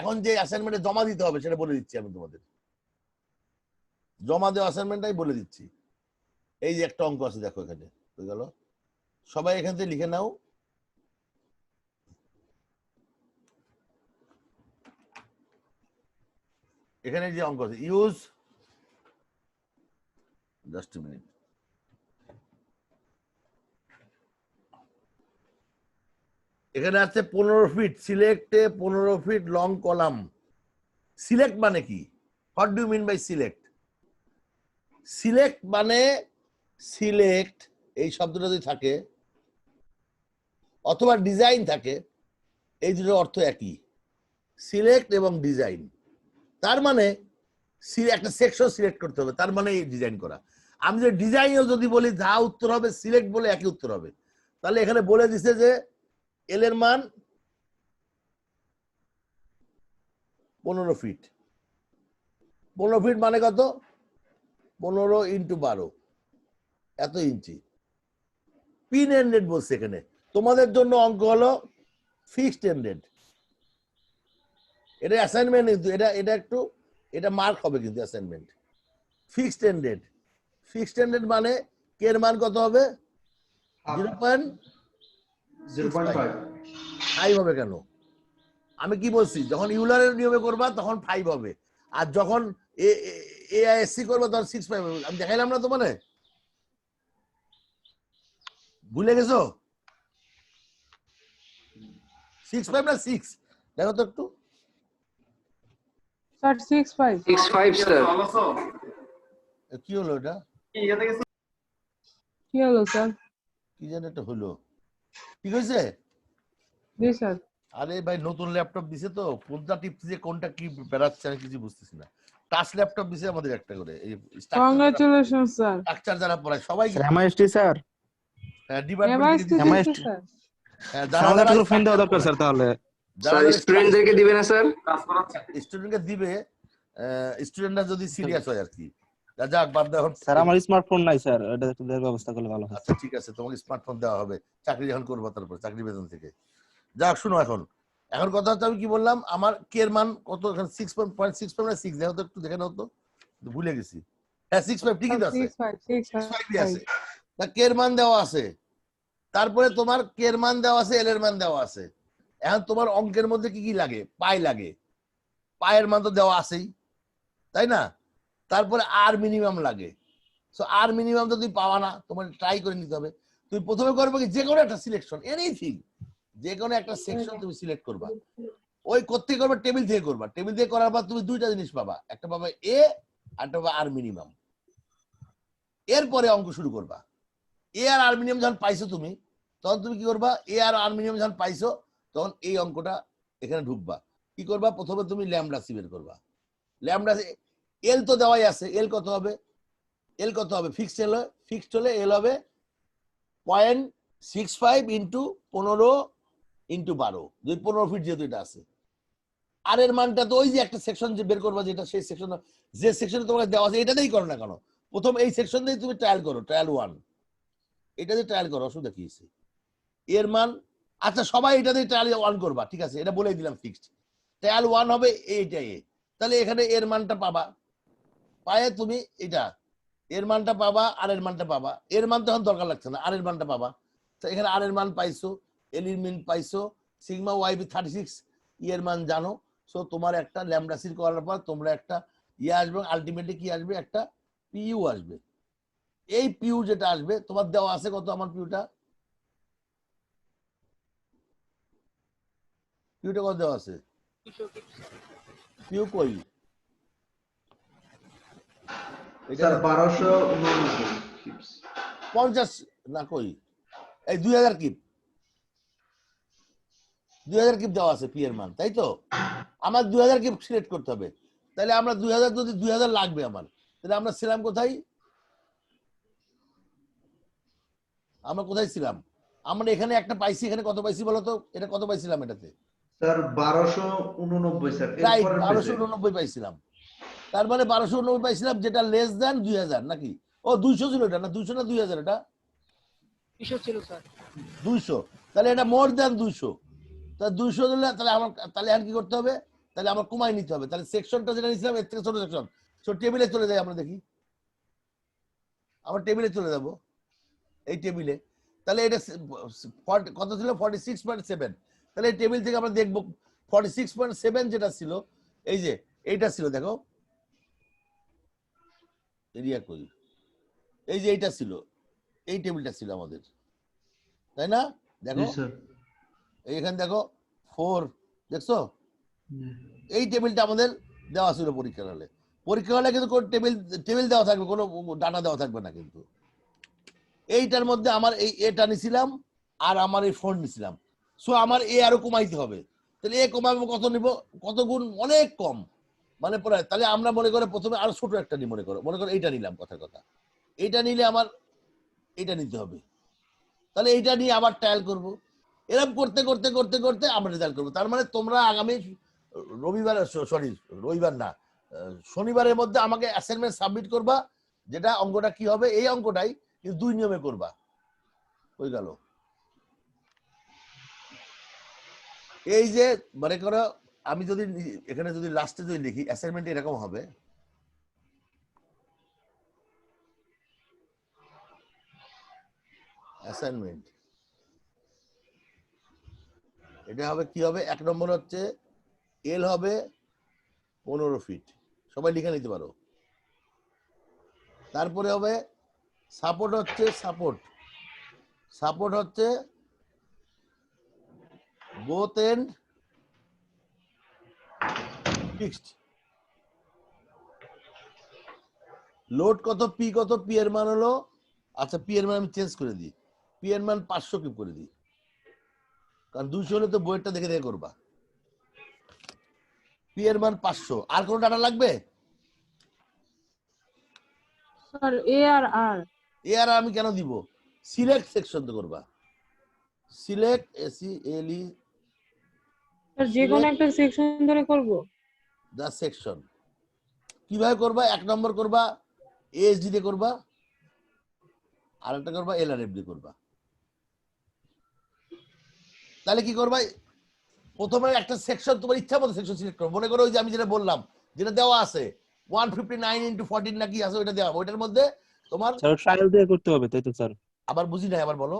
এখন যে অ্যাসাইনমেন্টে জমা দিতে হবে সেটা বলে দিচ্ছি। আমি তোমাদের জমা দেওয়া অ্যাসাইনমেন্টটাই বলে দিচ্ছি। এই যে একটা অঙ্ক আছে দেখো এখানে, হয়ে গেল। সবাই এখান থেকে লিখে নাও। এখানে যে অঙ্ক আছে, ইউজ জাস্ট এ মিনিট, এখানে আছে 15 ফিট সিলেক্টে 15 ফিট লং কলাম। সিলেক্ট মানে কি? What do you mean by select? Select মানে সিলেক্ট এই শব্দটা যদি থাকে অথবা ডিজাইন থাকে, এই দুটোর অর্থ একই, সিলেক্ট এবং ডিজাইন। তার মানে একটা সেকশন সিলেক্ট করতে হবে, তার মানে এই ডিজাইন করা। আমি যে ডিজাইনও যদি বলি যা উত্তর হবে, সিলেক্ট বলে একই উত্তর হবে। তাহলে এখানে বলে দিছে যে এল এর মান 15 ফিট। 15 ফিট মানে কত? 15 × 12, এত ইঞ্চি। পিন এন্ডেড বলছে এখানে। তোমাদের জন্য অঙ্ক হলো ফিক্সড এন্ডেড। এটা অ্যাসাইনমেন্ট, কিন্তু এটা একটু এটা মার্ক হবে কিন্তু assignment. Fixed ended, fixed ended মানে কে এর মান কত হবে? 0.5 হবে। কেন? আমি কি বলছি, যখন ইউলারের নিয়মে করবা তখন 5 হবে, আর যখন এআইএসসি করবা তখন 6.5 হবে। আমি দেখাইলাম না তোমারে? ভুলে গেছো? 6.5 না 6? দেখো তো একটু। স্যার 6.5। 6.5 স্যার। কি হলো এটা? কি হলো স্যার? কি যেন একটা হলো, ঠিক হয়েছে? জি স্যার। আরে ভাই নতুন ল্যাপটপ দিছে তো, কোনটা টিপছি যে কোনটা কি বেরাচ্ছে আমি কিছু বুঝতেছি না। টাচ ল্যাপটপ দিছে আমাদের একটা করে, এই Congratulations, sir. স্ট্রাকচার যারা পড়ায় সবাই এমআইএসটি স্যার, ডিপার্টমেন্ট থেকে MIST দিছে। MIST দিচ্ছে, sir. যারা আমাদের যারা একটা ফোন দেওয়া দরকার স্যার তাহলে। স্টুডেন্টদেরকে দিবে না স্যার? স্টুডেন্টকে দিবে, স্টুডেন্টরা যদি সিরিয়াস হয় আর কি। যাক বাদ দাও এখন। স্যার আমার স্মার্টফোন নাই স্যার, এটা একটু দেওয়ার ব্যবস্থা করলে ভালো হয়। আচ্ছা ঠিক আছে, তোমাকে স্মার্টফোন দেওয়া হবে চাকরি যখন করবো, তারপর চাকরি বেতন থেকে। যাক শুনো, এখন কথা হচ্ছে আমি কি বললাম, আমার কে এর মান কত এখানে 6.65 না 6 দেখো তো একটু দেখে নাও তো, ভুলে গেছি। হ্যাঁ 6.5 ঠিকই তো আছে, 6.5 আছে। তা কে এর মান দেওয়া আছে, তারপরে তোমার কে এর মান দেওয়া আছে, এল এর মান দেওয়া আছে। এখন তোমার অঙ্কের মধ্যে কি কি লাগে, পাই লাগে, পায়ের মান তো দেওয়া আছেই, তাই না? তারপরে আর মিনিমাম লাগে। সো আর মিনিমাম তো তুমি পাওয়া না, তোমার ট্রাই করে নিতে হবে। তুমি প্রথমে করবে কি, যে কোনো একটা সিলেকশন, এনিথিং, যে কোনো একটা সেকশন তুমি সিলেক্ট করবা। ওই কোত্থেকে করবে, টেবিল থেকে করবা। টেবিল থেকে করার পর তুমি দুইটা জিনিস পাবা, একটা পাবে এ আর একটা পাবে আর মিনিমাম। এরপরে অঙ্ক শুরু করবা। এ আর আর মিনিমাম যখন পাইছো তুমি, তখন তুমি কি করবা, এ আর আর মিনিমাম যখন পাইছো তখন এই অঙ্কটা এখানে ঢুকবা। কি করবা, প্রথমে তুমি ল্যামডা সি বের করবা। ল্যামডা এল তো দেওয়াই আছে, এল কত হবে, এল কত হবে, ফিক্সড হলে এল হবে 0.65 ইন্টু 15 ইন্টু 12, 15 ফিট যেহেতু এটা আছে। আর এর মানটা তো ওই যে একটা সেকশন যে বের করবা, যেটা সেই সেকশন, যে সেকশনে তোমাকে দেওয়া আছে এটাতেই করো না কেন, প্রথম এই সেকশন দিয়ে তুমি ট্রায়াল করো, ট্রায়াল 1 এটা দিয়ে ট্রায়াল করো, অসুবিধা কি আছে এর মান। আচ্ছা সবাই এটা দিয়ে ট্রায়াল 1 করবা, ঠিক আছে, এটা বলেই দিলাম ফিক্সড। ট্রায়াল 1 হবে এইটা এ, তাহলে এখানে এর মানটা পাবা, পায়ে তুমি এটা এর মানটা পাবা, আর এর মানটা পাবা। এর মান তো এখন দরকার লাগছে না, আর এর মানটা পাবা। তো এখানে আর এর মান পাইছো, এল এর মান পাইছো, সিগমা ওয়াই বি 36 এর মান জানো। সো তোমার একটা ল্যামডা সি করার পর তোমরা একটা আসবে, আলটিমেটলি কি আসবে, একটা পিইউ আসবে। এই পিইউ যেটা আসবে তোমার দেওয়া আছে কত, আমার পিইউটা কত দেওয়া আছে, পিইউ কই, স্যার 1299 কিপস। 50 না কই, এই 2000 কিপ, 2000 কিপ দেওয়া আছে পি এর মান, তাই তো? আমার 2000 কিপ সিলেক্ট করতে হবে। তাহলে আমরা 2000, যদি 2000 লাগবে আমার, তাহলে আমরা ছিলাম কোথায়, আমরা কোথায় ছিলাম, আমরা এখানে একটা পাইছি, এখানে কত পাইছি বলো তো, এটা কত পাইছিলাম এটাতে, স্যার 1289 স্যার, রাইট এরপরের পেজে 1289 পাইছিলাম। তার মানে 1289 পাইছিলাম, যেটা লেস দ্যান 2000 নাকি, ও 200 ছিল এটা, না 200 না 2000, এটা 200 ছিল স্যার। 200, তাহলে এটা মোর দ্যান 200। তা 200 দিলে তাহলে আমার, তাহলে আর কি করতে হবে, তাহলে আমার কমাই নিতে হবে। তাহলে সেকশনটা যেটা নিয়েছিলাম এর থেকে ছোট সেকশন, সো টেবিলে চলে যাই, আমরা দেখি, আমরা টেবিলে চলে যাব, এই টেবিলে। তাহলে এটা কত ছিল, 46.7। তাহলে এই টেবিল থেকে আমরা দেখবো 46.7 যেটা ছিল, এই যে এইটা ছিল, দেখো এরিয়া কই, এই যে এইটা ছিল, এই টেবিলটা ছিল আমাদের, তাই না? দেখো এইখানে দেখো 4, দেখছো এই টেবিলটা আমাদের দেওয়া ছিল পরীক্ষার হলে। পরীক্ষা হলে কিন্তু কোনো টেবিল দেওয়া থাকবে, কোনো ডাটা দেওয়া থাকবে না। কিন্তু এইটার মধ্যে আমার এই এটা নিছিলাম, আর আমার এই ফোন নিছিলাম। সো আমার এ আরো কমাইতে হবে। তাহলে এ কমাবো কত নিব, কত গুণ, অনেক কম, মানে প্রায়। তাহলে আমরা মনে করে প্রথমে আরো ছোট একটা নিই, মনে করো এইটা নিলাম, কথার কথা এইটা নিলে আমার এইটা নিতে হবে। তাহলে এইটা নিয়ে আবার ট্রায়াল করব। এরকম করতে করতে করতে করতে আমরা রেজাল্ট করবো। তার মানে তোমরা আগামী রবিবার, সরি রবিবার না, শনিবারের মধ্যে আমাকে অ্যাসাইনমেন্ট সাবমিট করবা, যেটা অঙ্কটা কি হবে, এই অঙ্কটাই কিন্তু 2 নিয়মে করবা। হয়ে গেল। এই যে মনে করো আমি যদি এখানে যদি লাস্টে যদি লিখি অ্যাসাইনমেন্ট এরকম হবে, অ্যাসাইনমেন্ট এটা হবে কি হবে, 1 নম্বর হচ্ছে এল হবে 15 ফিট, সবাই লিখে নিতে পারো। তারপরে হবে সাপোর্ট হচ্ছে, সাপোর্ট হচ্ছে বোথ এন্ড ফিক্সড। লোড কত, পি কত, পি এর মান হলো, আচ্ছা পি এর মান আমি চেঞ্জ করে দিই, পি এর মান 500 কিউব করে দিই, কারণ 200 হলে তো বইয়েরটা দেখে দেখে করবা। পি এর মান 500। আর কোনো ডাটা লাগবে, স্যার এ আর আর এ আর আমি কেন দিব? সিলেক্ট সেকশন তো করবা, সিলেক্ট SELE স্যার যে কোনো একটা সেকশন ধরে করব। দা সেকশন কিভাবে করবা? 1 নম্বর করবা ASD দিয়ে করবা, আরেকটা করবা LRF দিয়ে করবা। তাহলে কি করবা? প্রথমে একটা সেকশন তোমার ইচ্ছা মতো সেকশন সিলেক্ট করো। মনে করো ওই যে আমি যেটা বললাম, যেটা দেওয়া আছে 159 × 14 নাকি আছে, ওইটা দেওয়া, ওইটার মধ্যে তোমার স্যার ট্রায়াল দিয়ে করতে হবে তাই তো স্যার? আবার বুঝি নাই, আবার বলো।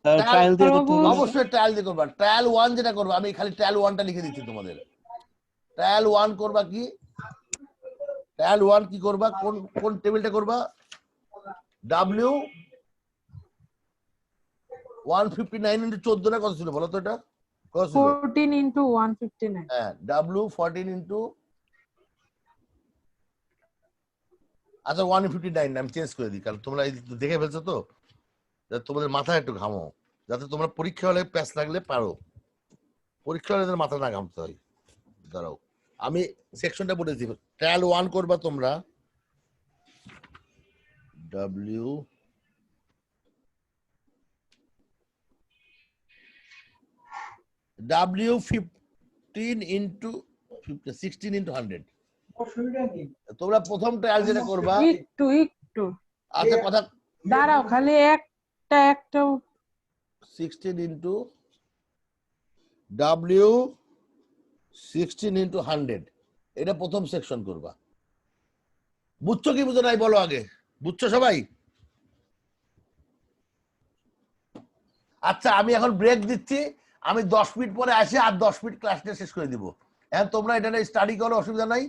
স্যার ট্রায়াল দিয়ে করতে হবে। অবশ্যই ট্রায়াল দিয়ে করবা। ট্রায়াল 1 যেটা করবা, আমি খালি ট্রায়াল 1টা লিখে দিচ্ছি তোমাদের। ট্রায়াল 1 করবা কি? ট্রায়াল 1 কি করবা? কোন কোন টেবিলটা করবা? W 159 × 14 না কত ছিল বলো তো? এটা কত ছিল? 14 × 159। হ্যাঁ, W 14 × আচ্ছা 159 আমি চেঞ্জ করে দিই, কারণ তোমরা দেখে ফেলছো তো, যাতে তোমাদের মাথায় একটু ঘামো, যাতে তোমরা পরীক্ষা হলে প্যাচ লাগলে পারো। পরীক্ষা হলে মাথা না ঘামতে হয়। দাঁড়াও, আমি সেকশনটা বলে দিই। ট্রায়াল 1 করবা তোমরা, W 15 × 16 × 100। তোমরা প্রথম ট্রায়াল যেটা করবা, একটু আচ্ছা কথা, দাঁড়াও, খালি একটা 16 × W 16 × 100, এটা প্রথম সেকশন করবা। বুঝছো কি বুঝো নাই বলো আগে? বুঝছো সবাই? আচ্ছা আমি এখন ব্রেক দিচ্ছি, আমি 10 মিনিট পরে আসি, আর 10 মিনিট ক্লাসটা শেষ করে দিব। এখন তোমরা এটা স্টাডি করো, অসুবিধা নাই।